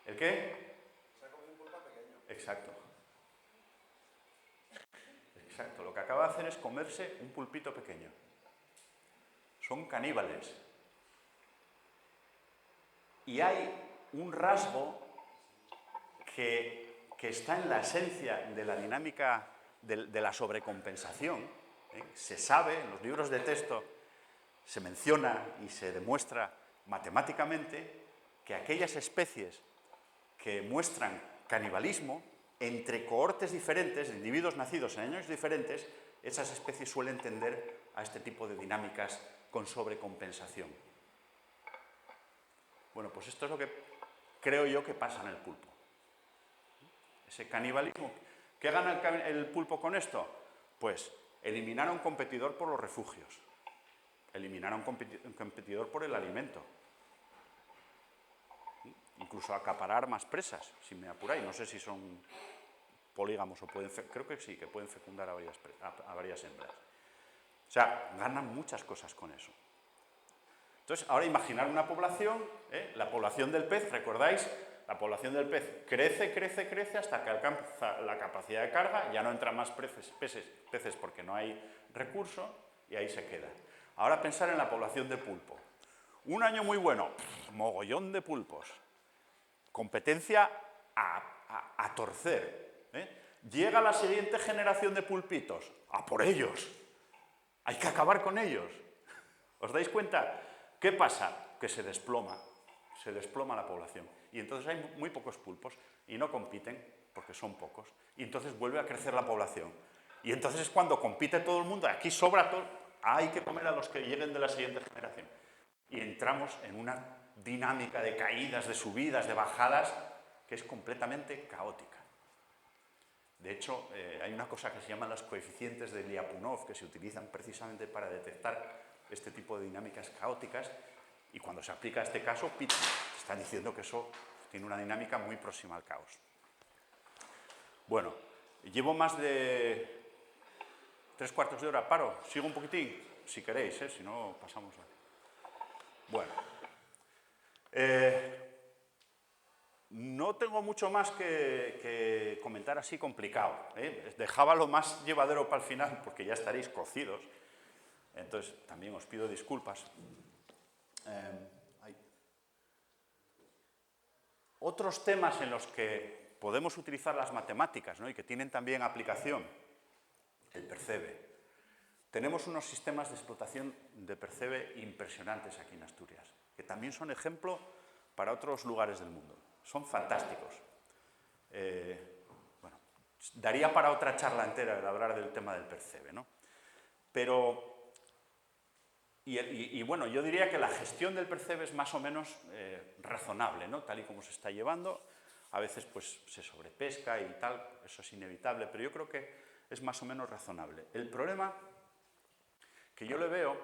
¿El qué? Se ha comido un pulpo pequeño. Exacto. Exacto. Lo que acaba de hacer es comerse un pulpito pequeño. Son caníbales. Y hay un rasgo que está en la esencia de la dinámica de la sobrecompensación. Se sabe, en los libros de texto, se menciona y se demuestra matemáticamente que aquellas especies que muestran canibalismo entre cohortes diferentes, de individuos nacidos en años diferentes, esas especies suelen tender a este tipo de dinámicas con sobrecompensación. Bueno, pues esto es lo que creo yo que pasa en el pulpo. Ese canibalismo. ¿Qué gana el pulpo con esto? Pues eliminar a un competidor por los refugios. Eliminar a un competidor por el alimento. Incluso acaparar más presas, si me apuráis. No sé si son polígamos o pueden... Creo que sí, que pueden fecundar a varias hembras. O sea, ganan muchas cosas con eso. Entonces, ahora imaginar una población, la población del pez, ¿recordáis? La población del pez crece, crece, crece hasta que alcanza la capacidad de carga, ya no entran más peces porque no hay recurso y ahí se queda. Ahora pensar en la población de pulpo. Un año muy bueno, mogollón de pulpos. Competencia a torcer. Llega la siguiente generación de pulpitos. ¡A por ellos! Hay que acabar con ellos. ¿Os dais cuenta? ¿Qué pasa? Que se desploma la población. Y entonces hay muy pocos pulpos y no compiten porque son pocos. Y entonces vuelve a crecer la población. Y entonces es cuando compite todo el mundo, aquí sobra todo, hay que comer a los que lleguen de la siguiente generación. Y entramos en una dinámica de caídas, de subidas, de bajadas, que es completamente caótica. De hecho, hay una cosa que se llaman los coeficientes de Lyapunov, que se utilizan precisamente para detectar este tipo de dinámicas caóticas, y cuando se aplica a este caso, están diciendo que eso tiene una dinámica muy próxima al caos. Bueno, llevo más de 3/4 de hora, paro, sigo un poquitín, si queréis, si no pasamos a... Bueno, no tengo mucho más que comentar así complicado. Dejaba lo más llevadero para el final porque ya estaréis cocidos. Entonces, también os pido disculpas. Hay otros temas en los que podemos utilizar las matemáticas, ¿no? Y que tienen también aplicación. El Percebe. Tenemos unos sistemas de explotación de Percebe impresionantes aquí en Asturias, que también son ejemplo para otros lugares del mundo. Son fantásticos. Bueno, daría para otra charla entera el hablar del tema del Percebe, ¿no? Pero, bueno, yo diría que la gestión del Percebe es más o menos razonable, ¿no? Tal y como se está llevando. A veces pues se sobrepesca y tal, eso es inevitable, pero yo creo que es más o menos razonable. El problema que yo le veo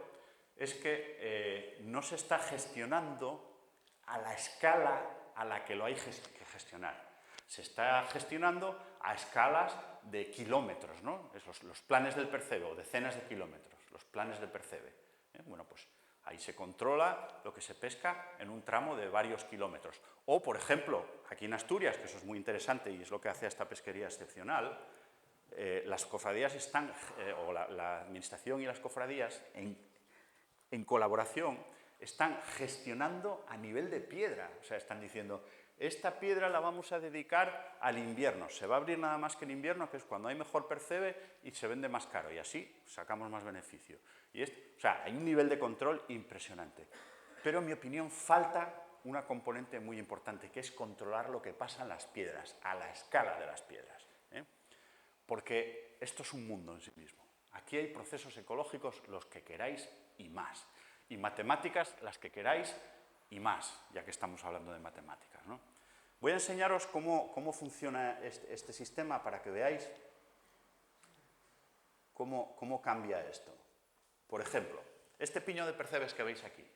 es que no se está gestionando a la escala a la que lo hay que gestionar. Se está gestionando a escalas de kilómetros, ¿no? Los planes del Percebe, o decenas de kilómetros, los planes del Percebe. Bueno, pues ahí se controla lo que se pesca en un tramo de varios kilómetros. O, por ejemplo, aquí en Asturias, que eso es muy interesante y es lo que hace a esta pesquería excepcional, las cofradías están, o la administración y las cofradías, en colaboración, están gestionando a nivel de piedra. O sea, están diciendo, esta piedra la vamos a dedicar al invierno. Se va a abrir nada más que en invierno, que es cuando hay mejor Percebe y se vende más caro. Y así sacamos más beneficio. O sea, hay un nivel de control impresionante. Pero, en mi opinión, falta una componente muy importante, que es controlar lo que pasa en las piedras, a la escala de las piedras. Porque esto es un mundo en sí mismo. Aquí hay procesos ecológicos los que queráis y más. Y matemáticas las que queráis y más, ya que estamos hablando de matemáticas, ¿no? Voy a enseñaros cómo funciona este sistema para que veáis cómo cambia esto. Por ejemplo, este piño de percebes que veis aquí.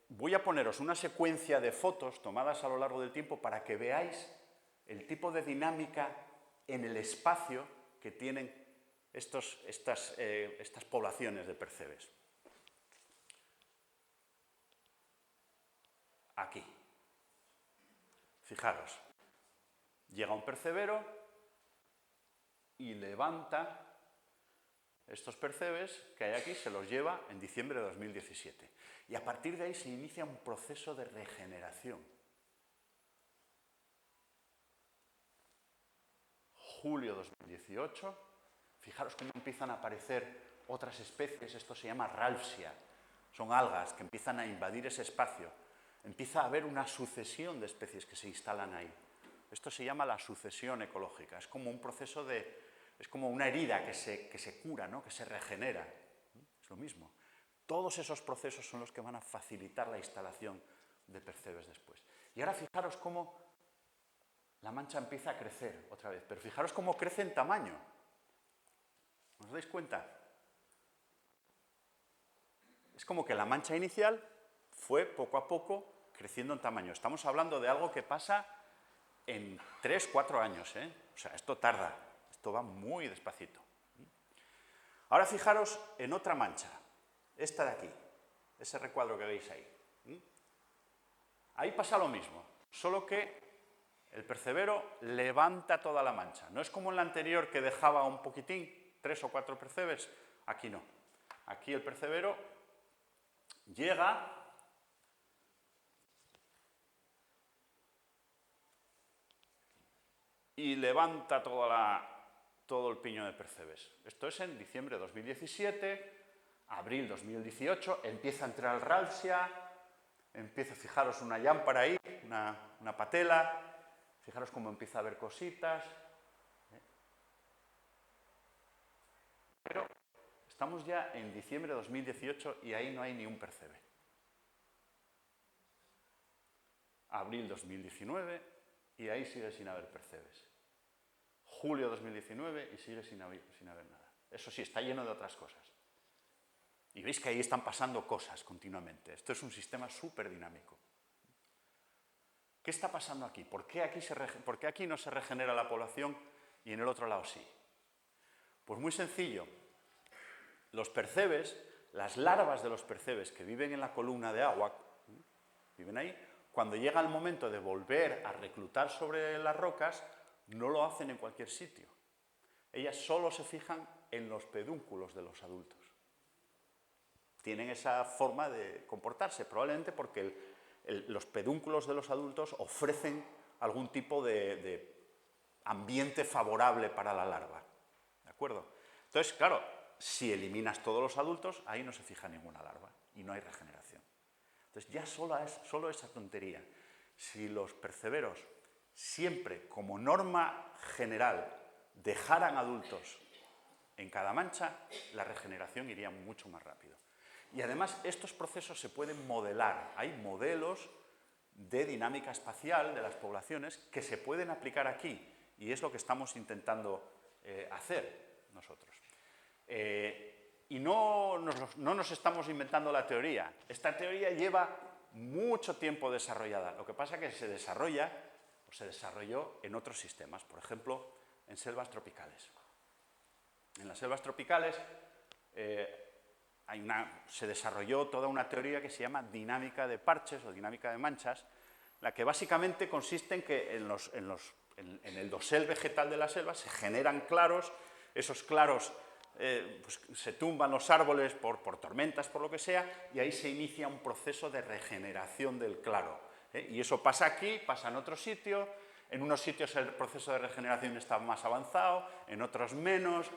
Voy a poneros una secuencia de fotos tomadas a lo largo del tiempo para que veáis el tipo de dinámica en el espacio que tienen estas poblaciones de percebes. Aquí. Fijaros, llega un percebero y levanta estos percebes que hay aquí, se los lleva en diciembre de 2017. Y a partir de ahí se inicia un proceso de regeneración. Julio 2018, fijaros cómo empiezan a aparecer otras especies, esto se llama ralfsia, son algas que empiezan a invadir ese espacio. Empieza a haber una sucesión de especies que se instalan ahí. Esto se llama la sucesión ecológica, es como un proceso es como una herida que se cura, ¿no? Que se regenera. Es lo mismo. Todos esos procesos son los que van a facilitar la instalación de percebes después. Y ahora fijaros cómo la mancha empieza a crecer otra vez, pero fijaros cómo crece en tamaño. ¿Os dais cuenta? Es como que la mancha inicial fue poco a poco creciendo en tamaño. Estamos hablando de algo que pasa en 3-4 años, ¿eh? O sea, esto tarda, esto va muy despacito. Ahora fijaros en otra mancha, esta de aquí, ese recuadro que veis ahí. Ahí pasa lo mismo, solo que el percebero levanta toda la mancha. No es como en la anterior que dejaba un poquitín, 3 o 4 percebes, aquí no. Aquí el percebero llega y levanta todo el piño de percebes. Esto es en diciembre de 2017, abril 2018, empieza a entrar el ralsia, empieza, fijaros, una lámpara ahí, una patela, fijaros cómo empieza a haber cositas. Pero estamos ya en diciembre de 2018 y ahí no hay ni un percebe. Abril 2019 y ahí sigue sin haber percebes. Julio 2019 y sigue sin haber nada. Eso sí, está lleno de otras cosas. Y veis que ahí están pasando cosas continuamente. Esto es un sistema súper dinámico. ¿Qué está pasando aquí? ¿Por qué aquí no se regenera la población y en el otro lado sí? Pues muy sencillo. Los percebes, las larvas de los percebes que viven en la columna de agua, viven ahí, cuando llega el momento de volver a reclutar sobre las rocas, no lo hacen en cualquier sitio. Ellas solo se fijan en los pedúnculos de los adultos. Tienen esa forma de comportarse, probablemente porque los pedúnculos de los adultos ofrecen algún tipo de ambiente favorable para la larva. ¿De acuerdo? Entonces, claro, si eliminas todos los adultos, ahí no se fija ninguna larva y no hay regeneración. Entonces, ya solo esa tontería. Si los perceberos siempre, como norma general, dejaran adultos en cada mancha, la regeneración iría mucho más rápido. Y además, estos procesos se pueden modelar. Hay modelos de dinámica espacial de las poblaciones que se pueden aplicar aquí, y es lo que estamos intentando hacer nosotros. Y no nos estamos inventando la teoría. Esta teoría lleva mucho tiempo desarrollada. Lo que pasa es que se desarrolló en otros sistemas, por ejemplo, en selvas tropicales. En las selvas tropicales se desarrolló toda una teoría que se llama dinámica de parches o dinámica de manchas, la que básicamente consiste en que en el dosel vegetal de la selva se generan claros, esos claros pues, se tumban los árboles por tormentas, por lo que sea, y ahí se inicia un proceso de regeneración del claro. Y eso pasa aquí, pasa en otro sitio, en unos sitios el proceso de regeneración está más avanzado, en otros menos,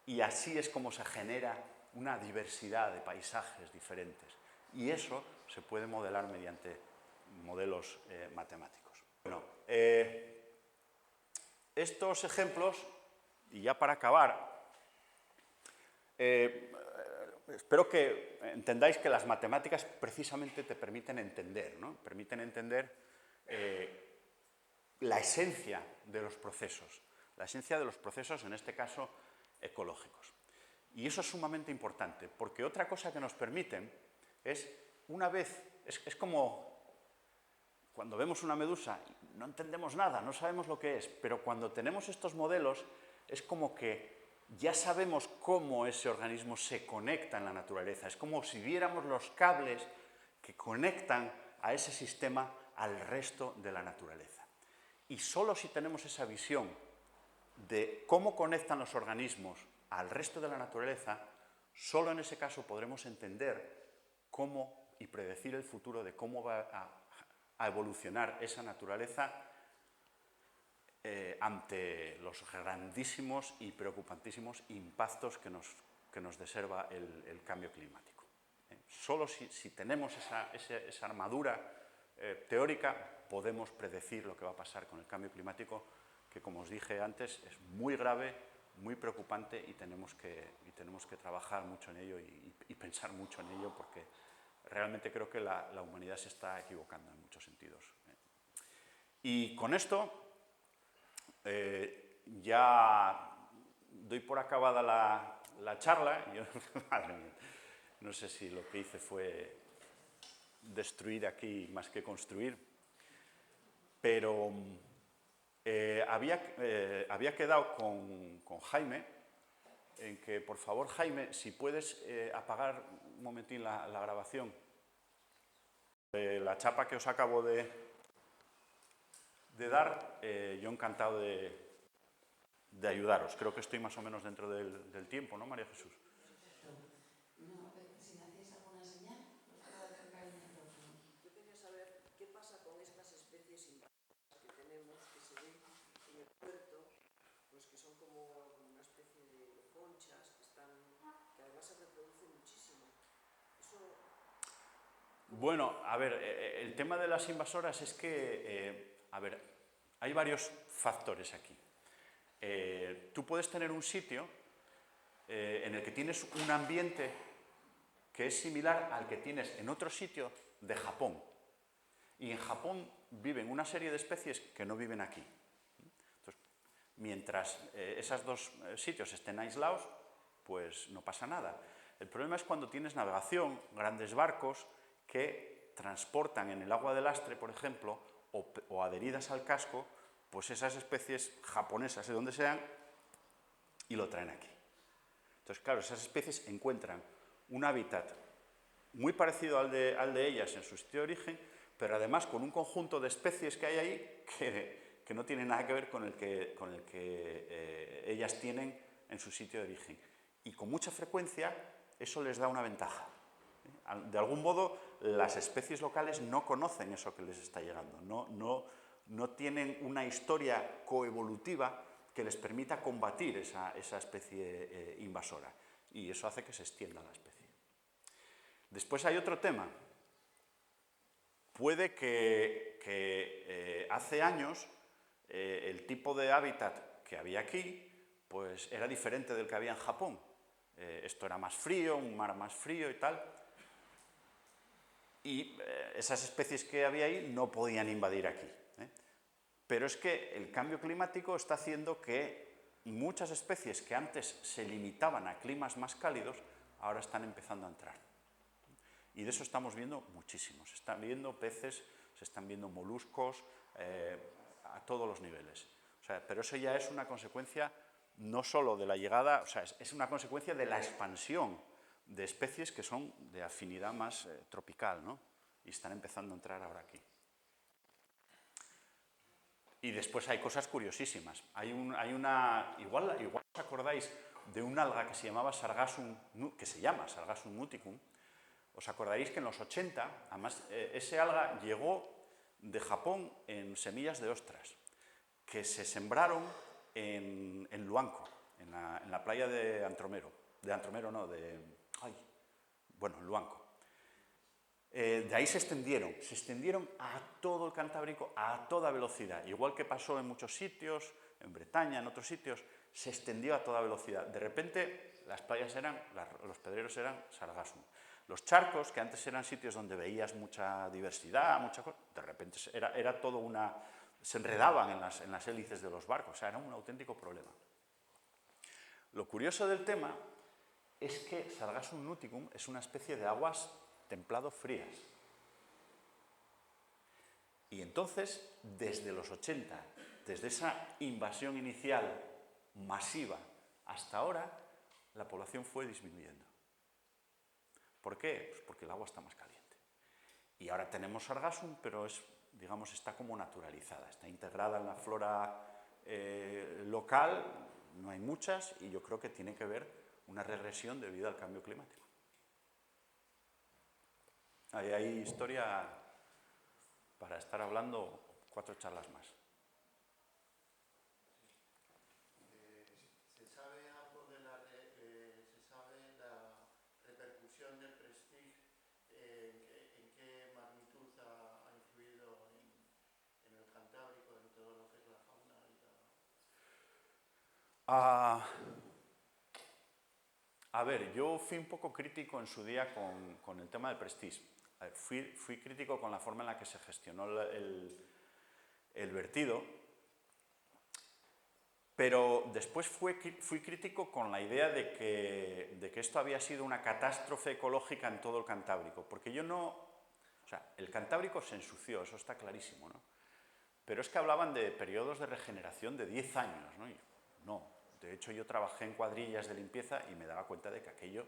y así es como se genera una diversidad de paisajes diferentes. Y eso se puede modelar mediante modelos matemáticos. Bueno, estos ejemplos, y ya para acabar, espero que entendáis que las matemáticas precisamente te permiten entender, ¿no? Permiten entender la esencia de los procesos. La esencia de los procesos, en este caso, ecológicos. Y eso es sumamente importante, porque otra cosa que nos permiten es, es como cuando vemos una medusa, no entendemos nada, no sabemos lo que es, pero cuando tenemos estos modelos, es como que ya sabemos cómo ese organismo se conecta en la naturaleza. Es como si viéramos los cables que conectan a ese sistema al resto de la naturaleza. Y solo si tenemos esa visión de cómo conectan los organismos al resto de la naturaleza, solo en ese caso podremos entender cómo y predecir el futuro de cómo va a evolucionar esa naturaleza ante los grandísimos y preocupantísimos impactos que nos deserva el cambio climático. Solo si tenemos esa armadura teórica podemos predecir lo que va a pasar con el cambio climático, que, como os dije antes, es muy grave, muy preocupante y tenemos que trabajar mucho en ello y pensar mucho en ello, porque realmente creo que la humanidad se está equivocando en muchos sentidos. Y con esto ya doy por acabada la charla. Yo, madre mía, no sé si lo que hice fue destruir aquí más que construir, pero había quedado con Jaime en que, por favor, Jaime, si puedes apagar un momentín la grabación. La chapa que os acabo de dar, yo encantado de ayudaros. Creo que estoy más o menos dentro del tiempo, ¿no, María Jesús? No, si me hacéis alguna señal, os puedo acercar el micrófono. Yo quería saber qué pasa con estas especies invasoras que tenemos, que se ven en el puerto como una especie de conchas que además se reproducen muchísimo. Eso... Bueno, a ver, el tema de las invasoras es que, a ver, hay varios factores aquí. Tú puedes tener un sitio en el que tienes un ambiente que es similar al que tienes en otro sitio de Japón. Y en Japón viven una serie de especies que no viven aquí. Entonces, mientras esos dos sitios estén aislados, pues no pasa nada. El problema es cuando tienes navegación, grandes barcos que transportan en el agua de lastre, por ejemplo, o adheridas al casco, pues esas especies japonesas, de donde sean, y lo traen aquí. Entonces, claro, esas especies encuentran un hábitat muy parecido al de ellas en su sitio de origen, pero además con un conjunto de especies que hay ahí que no tienen nada que ver con el que ellas tienen en su sitio de origen. Y con mucha frecuencia eso les da una ventaja. De algún modo, las especies locales no conocen eso que les está llegando, no tienen una historia coevolutiva que les permita combatir esa especie invasora. Y eso hace que se extienda la especie. Después hay otro tema. Puede que hace años el tipo de hábitat que había aquí pues era diferente del que había en Japón. Esto era más frío, un mar más frío y tal. Y esas especies que había ahí no podían invadir aquí. Pero es que el cambio climático está haciendo que muchas especies que antes se limitaban a climas más cálidos, ahora están empezando a entrar. Y de eso estamos viendo muchísimos. Se están viendo peces, se están viendo moluscos, a todos los niveles. O sea, pero eso ya es una consecuencia no solo de la llegada, o sea, es una consecuencia de la expansión de especies que son de afinidad más tropical, ¿no? Y están empezando a entrar ahora aquí. Y después hay cosas curiosísimas. Igual os acordáis de un alga que se llama Sargassum nuticum. Os acordaréis que en los 80, además, ese alga llegó de Japón en semillas de ostras, que se sembraron en Luanco, en la playa de Antromero. En Luanco. De ahí se extendieron a todo el Cantábrico a toda velocidad. Igual que pasó en muchos sitios, en Bretaña, en otros sitios, se extendió a toda velocidad. De repente, las playas los pedreros eran Sargassum. Los charcos, que antes eran sitios donde veías mucha diversidad, de repente era todo se enredaban en las hélices de los barcos, o sea, era un auténtico problema. Lo curioso del tema es que Sargassum nuticum es una especie de aguas templado-frías. Y entonces, desde los 80, desde esa invasión inicial masiva hasta ahora, la población fue disminuyendo. ¿Por qué? Pues porque el agua está más caliente. Y ahora tenemos Sargassum, pero está como naturalizada, está integrada en la flora local, no hay muchas, y yo creo que tiene que ver una regresión debido al cambio climático. Hay historia para estar hablando 4 charlas más. ¿Se sabe algo de la repercusión del Prestige? ¿En qué magnitud ha influido en el Cantábrico, en todo lo que es la fauna y la... A ver, yo fui un poco crítico en su día con el tema del Prestige. Fui crítico con la forma en la que se gestionó el vertido, pero después fui crítico con la idea de que esto había sido una catástrofe ecológica en todo el Cantábrico, porque el Cantábrico se ensució, eso está clarísimo, ¿no? Pero es que hablaban de periodos de regeneración de 10 años, ¿no? Y no, de hecho yo trabajé en cuadrillas de limpieza y me daba cuenta de que aquello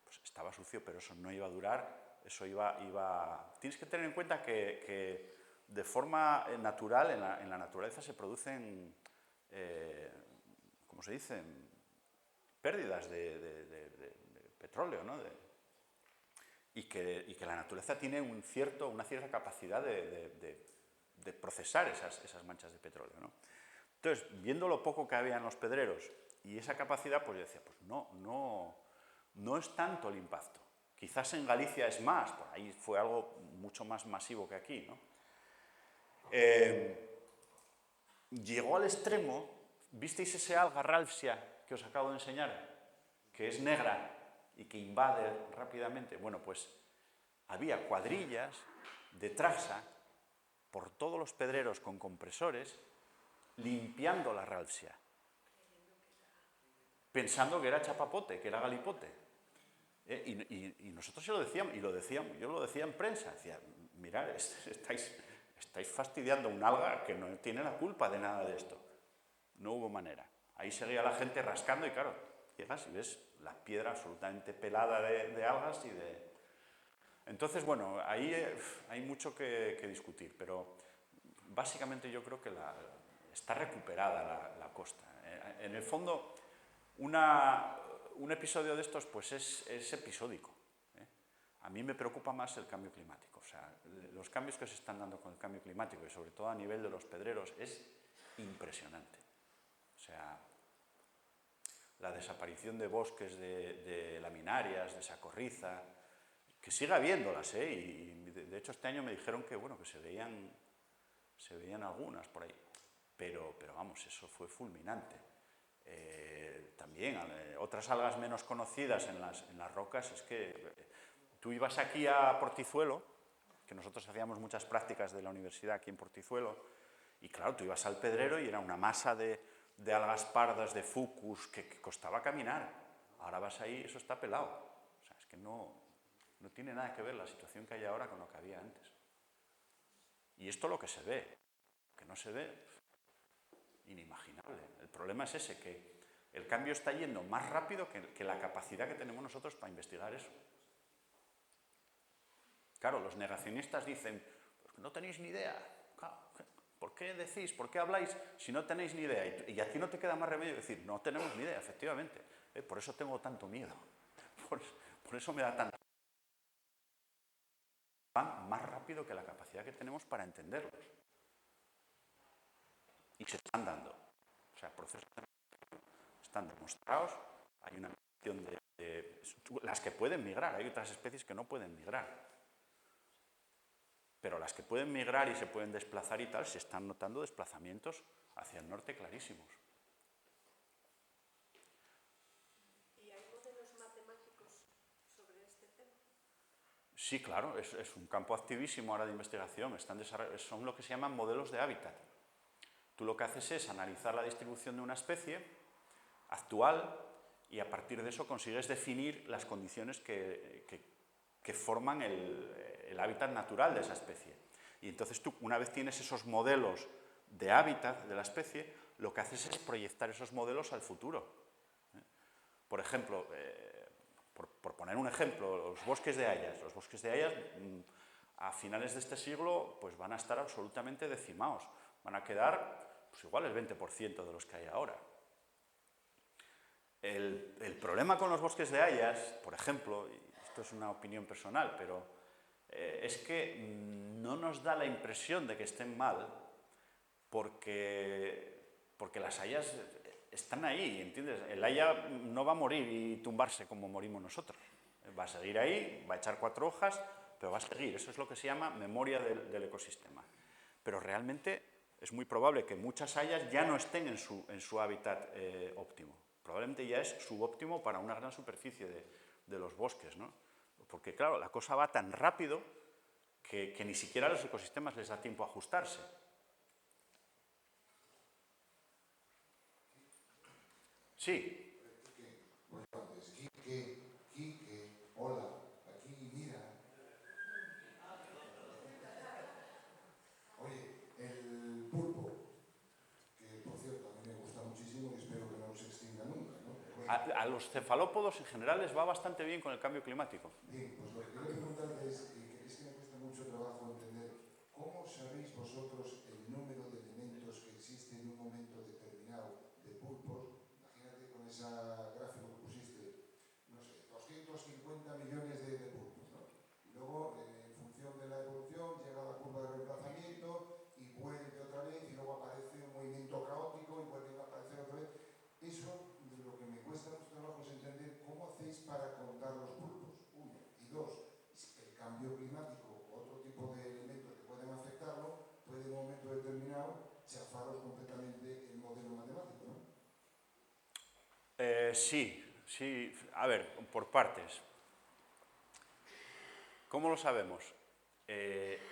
pues, estaba sucio, pero eso no iba a durar. Eso iba... Tienes que tener en cuenta que de forma natural, en la naturaleza se producen, ¿cómo se dice? Pérdidas de petróleo, ¿no? Y que la naturaleza tiene una cierta capacidad de procesar esas manchas de petróleo, ¿no? Entonces, viendo lo poco que había en los pedreros y esa capacidad, pues yo decía, pues no es tanto el impacto. Quizás en Galicia es más, por ahí fue algo mucho más masivo que aquí, ¿no? Llegó al extremo, ¿visteis ese alga ralpsia que os acabo de enseñar? Que es negra y que invade rápidamente. Bueno, pues había cuadrillas de traxa por todos los pedreros con compresores limpiando la ralpsia, pensando que era chapapote, que era galipote. Y nosotros se lo decíamos, yo lo decía en prensa, decía, mirad, estáis fastidiando un alga que no tiene la culpa de nada de esto. No hubo manera. Ahí seguía la gente rascando y claro, llegas y ves la piedra absolutamente pelada de algas y de... Entonces, bueno, ahí hay mucho que discutir, pero básicamente yo creo que está recuperada la costa. En el fondo, un episodio de estos pues es episódico. A mí me preocupa más el cambio climático. O sea, los cambios que se están dando con el cambio climático y sobre todo a nivel de los pedreros es impresionante. O sea, la desaparición de bosques de laminarias, de sacorriza, que sigue habiéndolas, y de hecho este año me dijeron que, bueno, que se veían algunas por ahí, pero vamos, eso fue fulminante. También otras algas menos conocidas en las rocas es que tú ibas aquí a Portizuelo, que nosotros hacíamos muchas prácticas de la universidad aquí en Portizuelo, y claro, tú ibas al pedrero y era una masa de algas pardas, de fucus, que costaba caminar. Ahora vas ahí, eso está pelado. O sea, es que no tiene nada que ver la situación que hay ahora con lo que había antes. Y esto lo que se ve, que no se ve, inimaginable. El problema es ese, que el cambio está yendo más rápido que la capacidad que tenemos nosotros para investigar eso. Claro, los negacionistas dicen, pues no tenéis ni idea. ¿Por qué decís, por qué habláis si no tenéis ni idea? Y a ti no te queda más remedio decir, no tenemos ni idea, efectivamente. Por eso tengo tanto miedo. Por eso me da tanto. Van más rápido que la capacidad que tenemos para entenderlos. Y se están dando. O sea, procesos están demostrados. Hay una cuestión de las que pueden migrar. Hay otras especies que no pueden migrar. Pero las que pueden migrar y se pueden desplazar y tal, se están notando desplazamientos hacia el norte clarísimos. ¿Y hay modelos matemáticos sobre este tema? Sí, claro, es un campo activísimo ahora de investigación. Son lo que se llaman modelos de hábitat. Tú lo que haces es analizar la distribución de una especie actual y a partir de eso consigues definir las condiciones que forman el hábitat natural de esa especie. Y entonces tú, una vez tienes esos modelos de hábitat de la especie, lo que haces es proyectar esos modelos al futuro. Por ejemplo, por poner un ejemplo, los bosques de hayas. Los bosques de hayas a finales de este siglo pues van a estar absolutamente decimados. Van a quedar pues igual el 20% de los que hay ahora. El problema con los bosques de hayas, por ejemplo, y esto es una opinión personal, pero es que no nos da la impresión de que estén mal porque las hayas están ahí, ¿entiendes? El haya no va a morir y tumbarse como morimos nosotros. Va a seguir ahí, va a echar 4 hojas, pero va a seguir. Eso es lo que se llama memoria del ecosistema. Pero realmente es muy probable que muchas hayas ya no estén en su hábitat óptimo. Probablemente ya es subóptimo para una gran superficie de los bosques, ¿no? Porque, claro, la cosa va tan rápido que ni siquiera a los ecosistemas les da tiempo a ajustarse. Sí. Quique, hola, aquí mira. Oye, el pulpo, que por cierto a mí me gusta muchísimo y espero que no se extinga nunca, ¿no? Bueno, A los cefalópodos en general les va bastante bien con el cambio climático. bien, pues lo que quiero preguntarte es que me cuesta mucho trabajo entender cómo sabéis vosotros el número de elementos que existe en un momento determinado de pulpos. Imagínate con esa gráfica que pusiste, no sé, 250 millones de pulpos, ¿no? Y luego, en función de la evolución, llega la curva de reemplazamiento y vuelve otra vez y luego aparece un movimiento caótico determinado, chafaros completamente el modelo matemático, ¿no? Sí. A ver, por partes. ¿Cómo lo sabemos?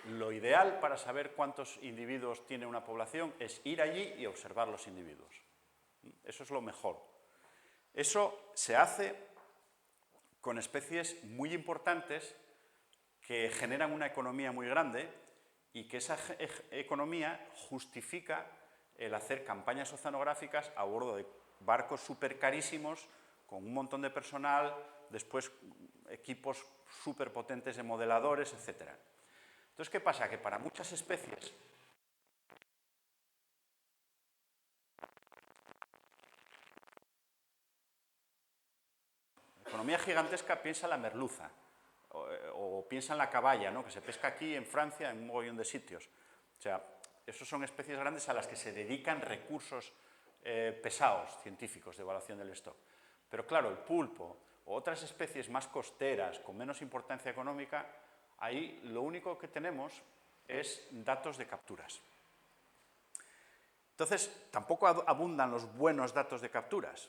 Lo ideal para saber cuántos individuos tiene una población es ir allí y observar los individuos. Eso es lo mejor. Eso se hace con especies muy importantes que generan una economía muy grande y que esa economía justifica el hacer campañas oceanográficas a bordo de barcos súper carísimos, con un montón de personal, después equipos súper potentes de modeladores, etc. Entonces, ¿qué pasa? Que para muchas especies la economía gigantesca, piensa en la merluza o piensa en la caballa, ¿no? Que se pesca aquí en Francia en un mogollón de sitios. O sea, esos son especies grandes a las que se dedican recursos pesados, científicos, de evaluación del stock. Pero claro, el pulpo o otras especies más costeras, con menos importancia económica, ahí lo único que tenemos es datos de capturas. Entonces, tampoco abundan los buenos datos de capturas.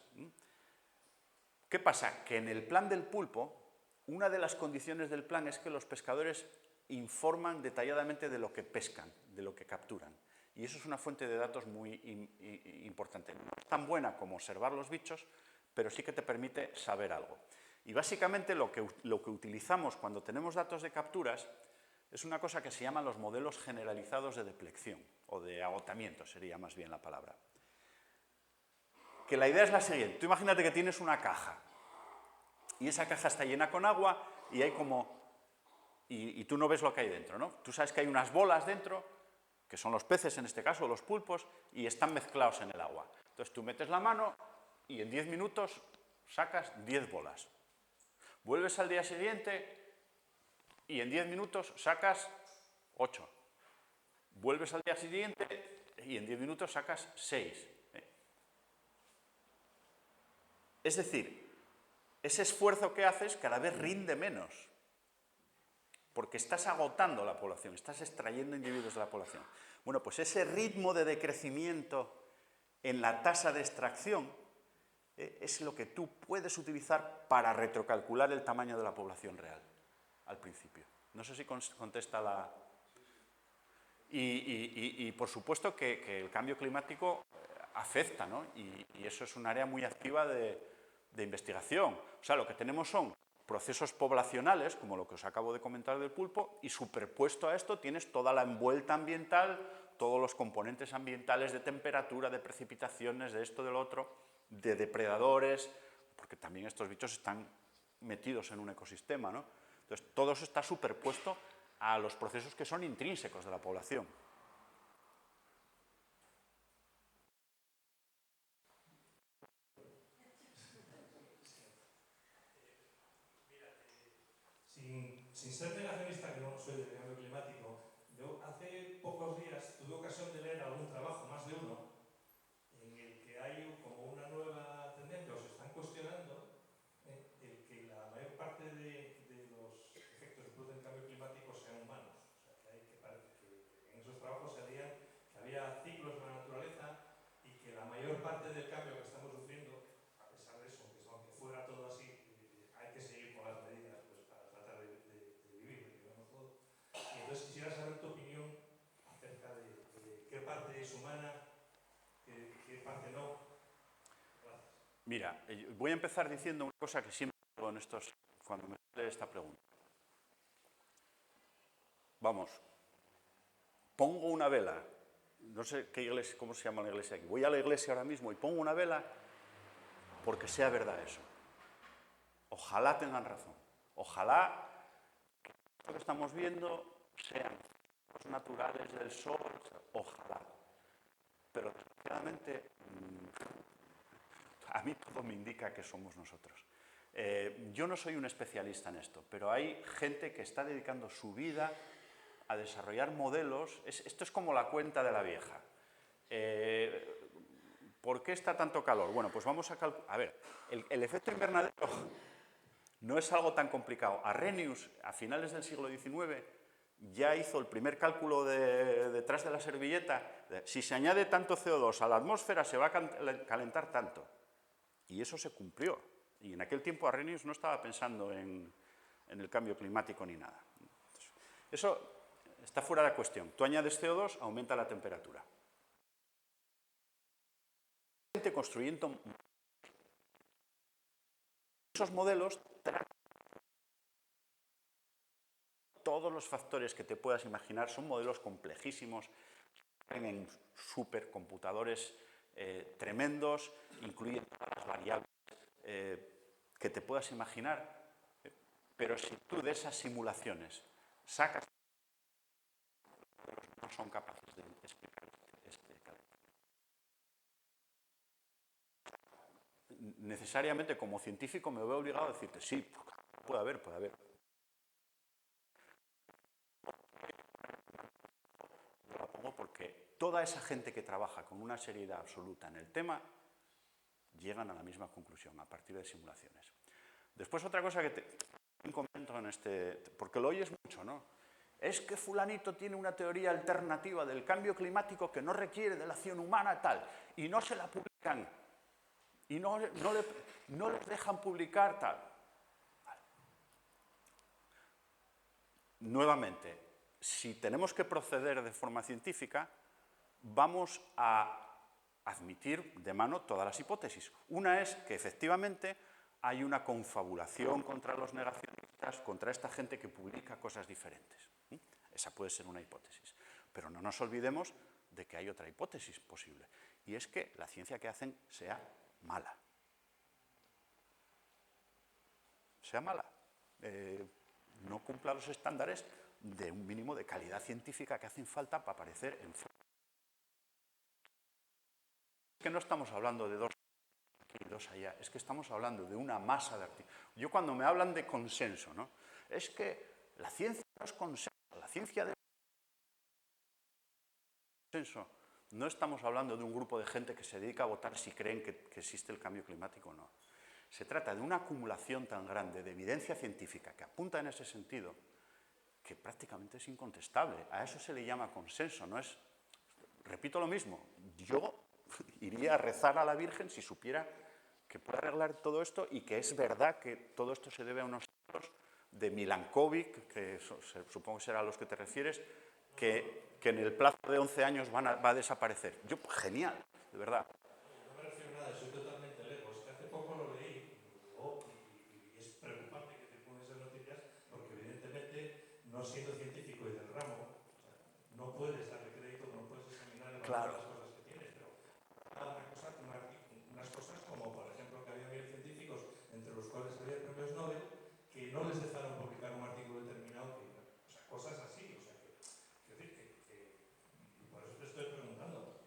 ¿Qué pasa? Que en el plan del pulpo, una de las condiciones del plan es que los pescadores informan detalladamente de lo que pescan, de lo que capturan. Y eso es una fuente de datos muy importante. No es tan buena como observar los bichos, pero sí que te permite saber algo. Y básicamente lo que utilizamos cuando tenemos datos de capturas es una cosa que se llaman los modelos generalizados de deplección, o de agotamiento sería más bien la palabra. Que la idea es la siguiente: tú imagínate que tienes una caja, y esa caja está llena con agua, y hay como... Y tú no ves lo que hay dentro, ¿no? Tú sabes que hay unas bolas dentro, que son los peces en este caso, los pulpos, y están mezclados en el agua. Entonces tú metes la mano y en 10 minutos sacas 10 bolas. Vuelves al día siguiente y en 10 minutos sacas 8. Vuelves al día siguiente y en 10 minutos sacas 6. Es decir, ese esfuerzo que haces cada vez rinde menos, porque estás agotando la población, estás extrayendo individuos de la población. Bueno, pues ese ritmo de decrecimiento en la tasa de extracción es lo que tú puedes utilizar para retrocalcular el tamaño de la población real al principio. No sé si contesta la... Y por supuesto que el cambio climático afecta, ¿no? Y eso es un área muy activa de investigación. O sea, lo que tenemos son procesos poblacionales, como lo que os acabo de comentar del pulpo, y superpuesto a esto tienes toda la envuelta ambiental, todos los componentes ambientales de temperatura, de precipitaciones, de esto, del otro, de depredadores, porque también estos bichos están metidos en un ecosistema, ¿no? Entonces, todo eso está superpuesto a los procesos que son intrínsecos de la población. Sin ser negacionista, que no soy del cambio climático, yo hace pocos días tuve ocasión de leer algún trabajo, más de uno, en el que hay como una nueva tendencia, o se están cuestionando el que la mayor parte de los efectos que produce el cambio climático sean humanos. O sea, que parece que en esos trabajos se veía que había ciclos en la naturaleza y que la mayor parte del cambio que estamos sufriendo, a pesar de eso, aunque fuera todo así, hay que seguir con las medidas pues, para tratar de vivir, de vivirnos todo. Y entonces quisiera saber tu opinión acerca de qué parte es humana, qué parte no. Gracias. Mira, voy a empezar diciendo una cosa que siempre digo en estos, cuando me sale esta pregunta. Vamos, pongo una vela, no sé qué iglesia, cómo se llama la iglesia aquí, voy a la iglesia ahora mismo y pongo una vela porque sea verdad eso. Ojalá tengan razón. Ojalá que lo que estamos viendo sean cosas naturales del sol, ojalá. Pero desgraciadamente a mí todo me indica que somos nosotros. Yo no soy un especialista en esto, pero hay gente que está dedicando su vida a desarrollar modelos. Esto es como la cuenta de la vieja. ¿Por qué está tanto calor? Bueno, pues vamos a calcular. A ver, el efecto invernadero no es algo tan complicado. Arrhenius, a finales del siglo XIX, ya hizo el primer cálculo detrás de la servilleta. Si se añade tanto CO2 a la atmósfera, se va a calentar tanto. Y eso se cumplió. Y en aquel tiempo Arrhenius no estaba pensando en el cambio climático ni nada. Entonces, eso está fuera de cuestión. Tú añades CO2, aumenta la temperatura. Construyendo esos modelos, todos los factores que te puedas imaginar, son modelos complejísimos, en supercomputadores tremendos, incluyen todas las variables que te puedas imaginar, pero si tú de esas simulaciones sacas, no son capaces de explicar este calentamiento. Necesariamente, como científico, me veo obligado a decirte, sí, puede haber. Yo la pongo porque toda esa gente que trabaja con una seriedad absoluta en el tema llegan a la misma conclusión a partir de simulaciones. Después, otra cosa que te comento en porque lo oyes mucho, ¿no? Es que fulanito tiene una teoría alternativa del cambio climático que no requiere de la acción humana tal, y no se la publican, y no les dejan publicar tal. Vale. Nuevamente, si tenemos que proceder de forma científica, vamos a admitir de mano todas las hipótesis. Una es que efectivamente hay una confabulación contra los negacionistas, contra esta gente que publica cosas diferentes. Esa puede ser una hipótesis. Pero no nos olvidemos de que hay otra hipótesis posible, y es que la ciencia que hacen sea mala. Sea mala. No cumpla los estándares de un mínimo de calidad científica que hacen falta para aparecer en... Es que no estamos hablando de dos aquí y dos allá, es que estamos hablando de una masa de artículos. Yo cuando me hablan de consenso, ¿no? Es que la ciencia no es consenso, la ciencia de consenso. No estamos hablando de un grupo de gente que se dedica a votar si creen que existe el cambio climático o no. Se trata de una acumulación tan grande de evidencia científica que apunta en ese sentido que prácticamente es incontestable. A eso se le llama consenso, no es... Repito lo mismo, yo iría a rezar a la Virgen si supiera que puede arreglar todo esto y que es verdad que todo esto se debe a unos ciclos de Milankovic, que supongo que será a los que te refieres, que en el plazo de 11 años va a desaparecer. Yo, genial, de verdad. No me refiero a nada, soy totalmente lejos. Que hace poco lo leí y es preocupante que circulen esas noticias porque evidentemente, no siendo científico y del ramo, o sea, no puedes darle crédito, no puedes examinar Claro. las cosas que tienes, pero unas cosas como, por ejemplo, que había 1000 científicos, entre los cuales había premios Nobel, que no les dejaron publicar un artículo determinado, o sea, cosas así, o sea, y por eso te estoy preguntando.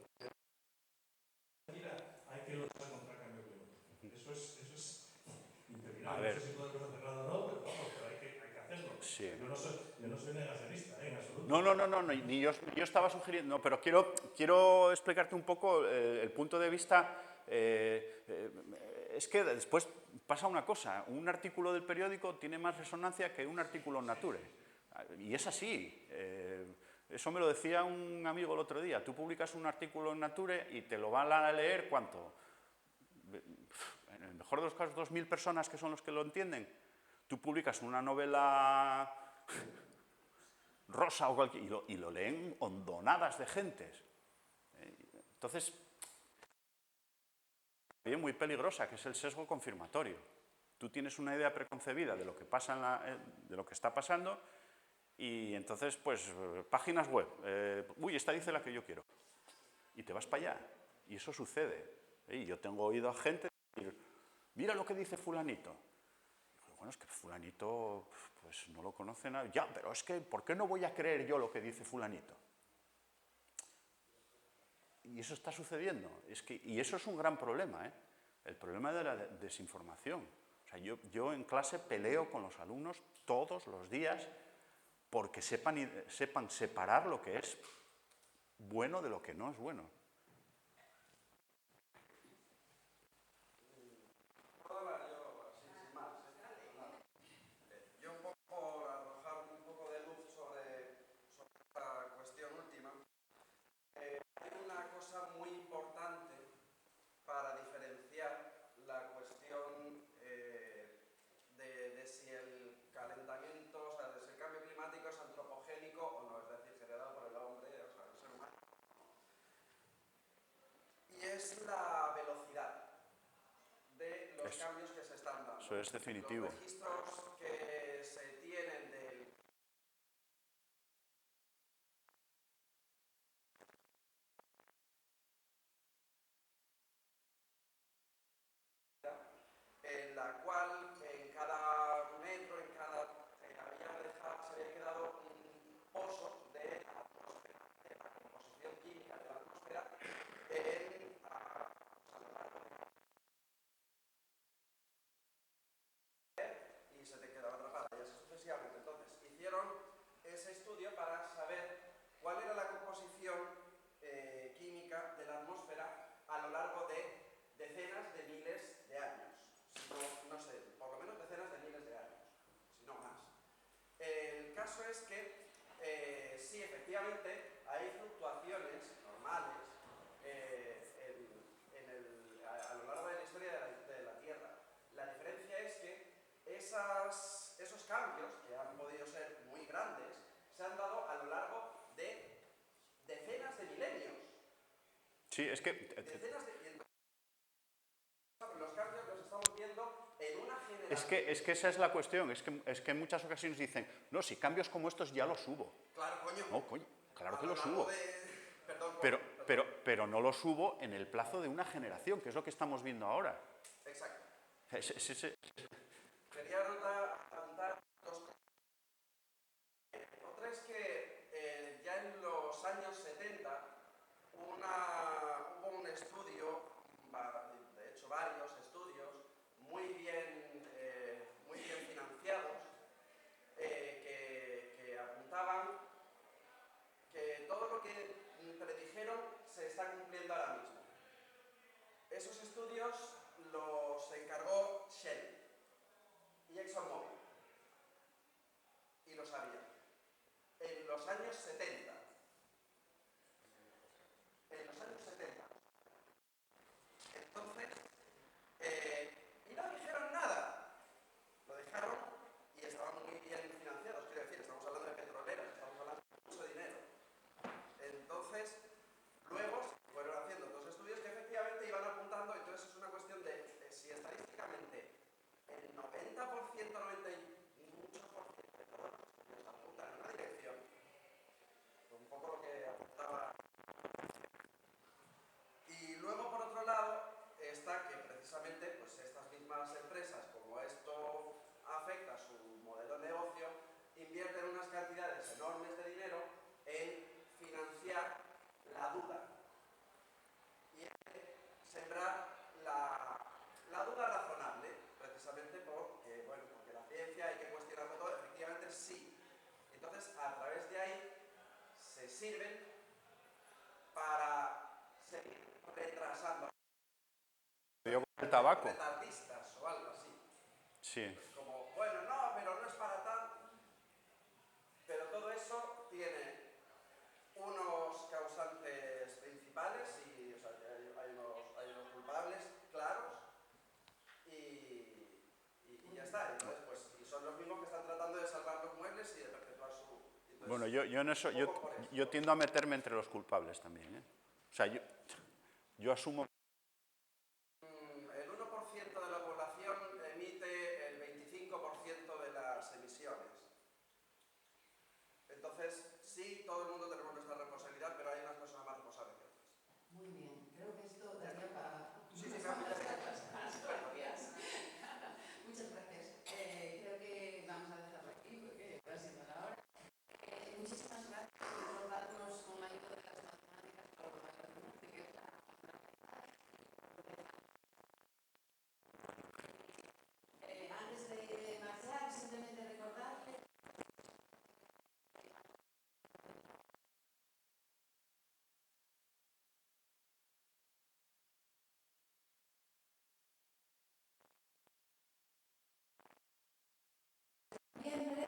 Hay que luchar contra el cambio climático. Eso es impepinable. No sé si podemos hacerlo o no, pero hay que hacerlo. Sí. Yo no soy negacionista, en absoluto. No, ni yo estaba sugiriendo, no, pero quiero explicarte un poco el punto de vista. Es que después pasa una cosa, un artículo del periódico tiene más resonancia que un artículo en Nature, y es así. Eso me lo decía un amigo el otro día. Tú publicas un artículo en Nature y te lo van a leer, ¿cuánto? En el mejor de los casos, 2000 personas, que son los que lo entienden. Tú publicas una novela rosa o cualquier, y lo leen hondonadas de gentes. Entonces, es muy peligrosa, que es el sesgo confirmatorio. Tú tienes una idea preconcebida de lo que pasa de lo que está pasando, y entonces, pues, páginas web. Uy, esta dice la que yo quiero. Y te vas para allá. Y eso sucede. Y yo tengo oído a gente decir, mira lo que dice fulanito. Bueno, es que fulanito, pues no lo conoce nadie. Ya, pero es que, ¿por qué no voy a creer yo lo que dice fulanito? Y eso está sucediendo. Y eso es un gran problema, ¿eh? El problema de la desinformación. O sea, yo en clase peleo con los alumnos todos los días porque sepan separar lo que es bueno de lo que no es bueno. Yo un poco por arrojar un poco de luz sobre es la velocidad de los Eso. cambios que se están dando. Eso es definitivo. Los registros que se tienen del en la cual en cada metro, en cada se había quedado un pozo de la atmósfera, de la composición química de la atmósfera y se te quedaba atrapada y así sucesivamente. Entonces hicieron ese estudio para saber cuál era la composición química de la atmósfera a lo largo de decenas de miles de años. No sé, por lo menos decenas de miles de años, si no más. El caso es que sí, efectivamente, hay fluctuaciones normales a lo largo de la historia de la Tierra. La diferencia es que esos cambios, que han podido ser muy grandes, se han dado a lo largo de decenas de milenios. Sí, es que... Los cambios los estamos viendo en una generación. Es que esa es la cuestión, es que en muchas ocasiones dicen, no, si cambios como estos ya los subo. Claro, coño. No, coño, claro que los subo. Perdón, Pero no los subo en el plazo de una generación, que es lo que estamos viendo ahora. Exacto. Ese- Quería apuntar dos cosas. Otra es que ya en los años 70 hubo un estudio, de hecho varios estudios, muy bien financiados, que apuntaban que todo lo que predijeron se está cumpliendo ahora mismo. Esos estudios los encargó Shell y ExxonMobil, y lo sabían. En los años 70. Entonces, y no dijeron nada. Lo dejaron y estaban muy bien financiados. Quiero decir, estamos hablando de petroleras, estamos hablando de mucho dinero. Entonces, luego fueron haciendo dos estudios que efectivamente iban apuntando, entonces es una cuestión de si estadísticamente el 90%, 90 y muchos por ciento de todos los estudios apuntan en una dirección, pues un poco lo que apuntaba. Y luego, por otro lado, está que precisamente pues, estas mismas empresas, como esto afecta a su modelo de negocio, invierten unas cantidades enormes de dinero en financiar la duda y en sembrar la duda razonable, precisamente porque la ciencia hay que cuestionarlo todo, efectivamente sí. Entonces, a través de ahí se sirven para seguir retrasando. El tabaco. Retardistas o algo así. Sí. Pues como, bueno, no, pero no es para tanto. Pero todo eso tiene unos causantes principales y o sea, hay unos culpables claros y ya está. Entonces, pues, y son los mismos que están tratando de salvar los muebles y de perpetuar su... Entonces, Bueno, yo en eso, yo tiendo a meterme entre los culpables también, ¿eh? O sea, yo asumo... El 1% de la población emite el 25% de las emisiones. Entonces, sí, todo el mundo tenemos nuestra responsabilidad, pero hay unas personas más responsables que otras. Muy bien, creo que esto daría para... Sí, Muchas gracias. Muchas gracias. Creo que vamos a dejarlo aquí porque va siendo la hora. Muchísimas gracias por darnos con la ayuda de las matemáticas para lo más importante que es la antes de marchar, simplemente recordar que noviembre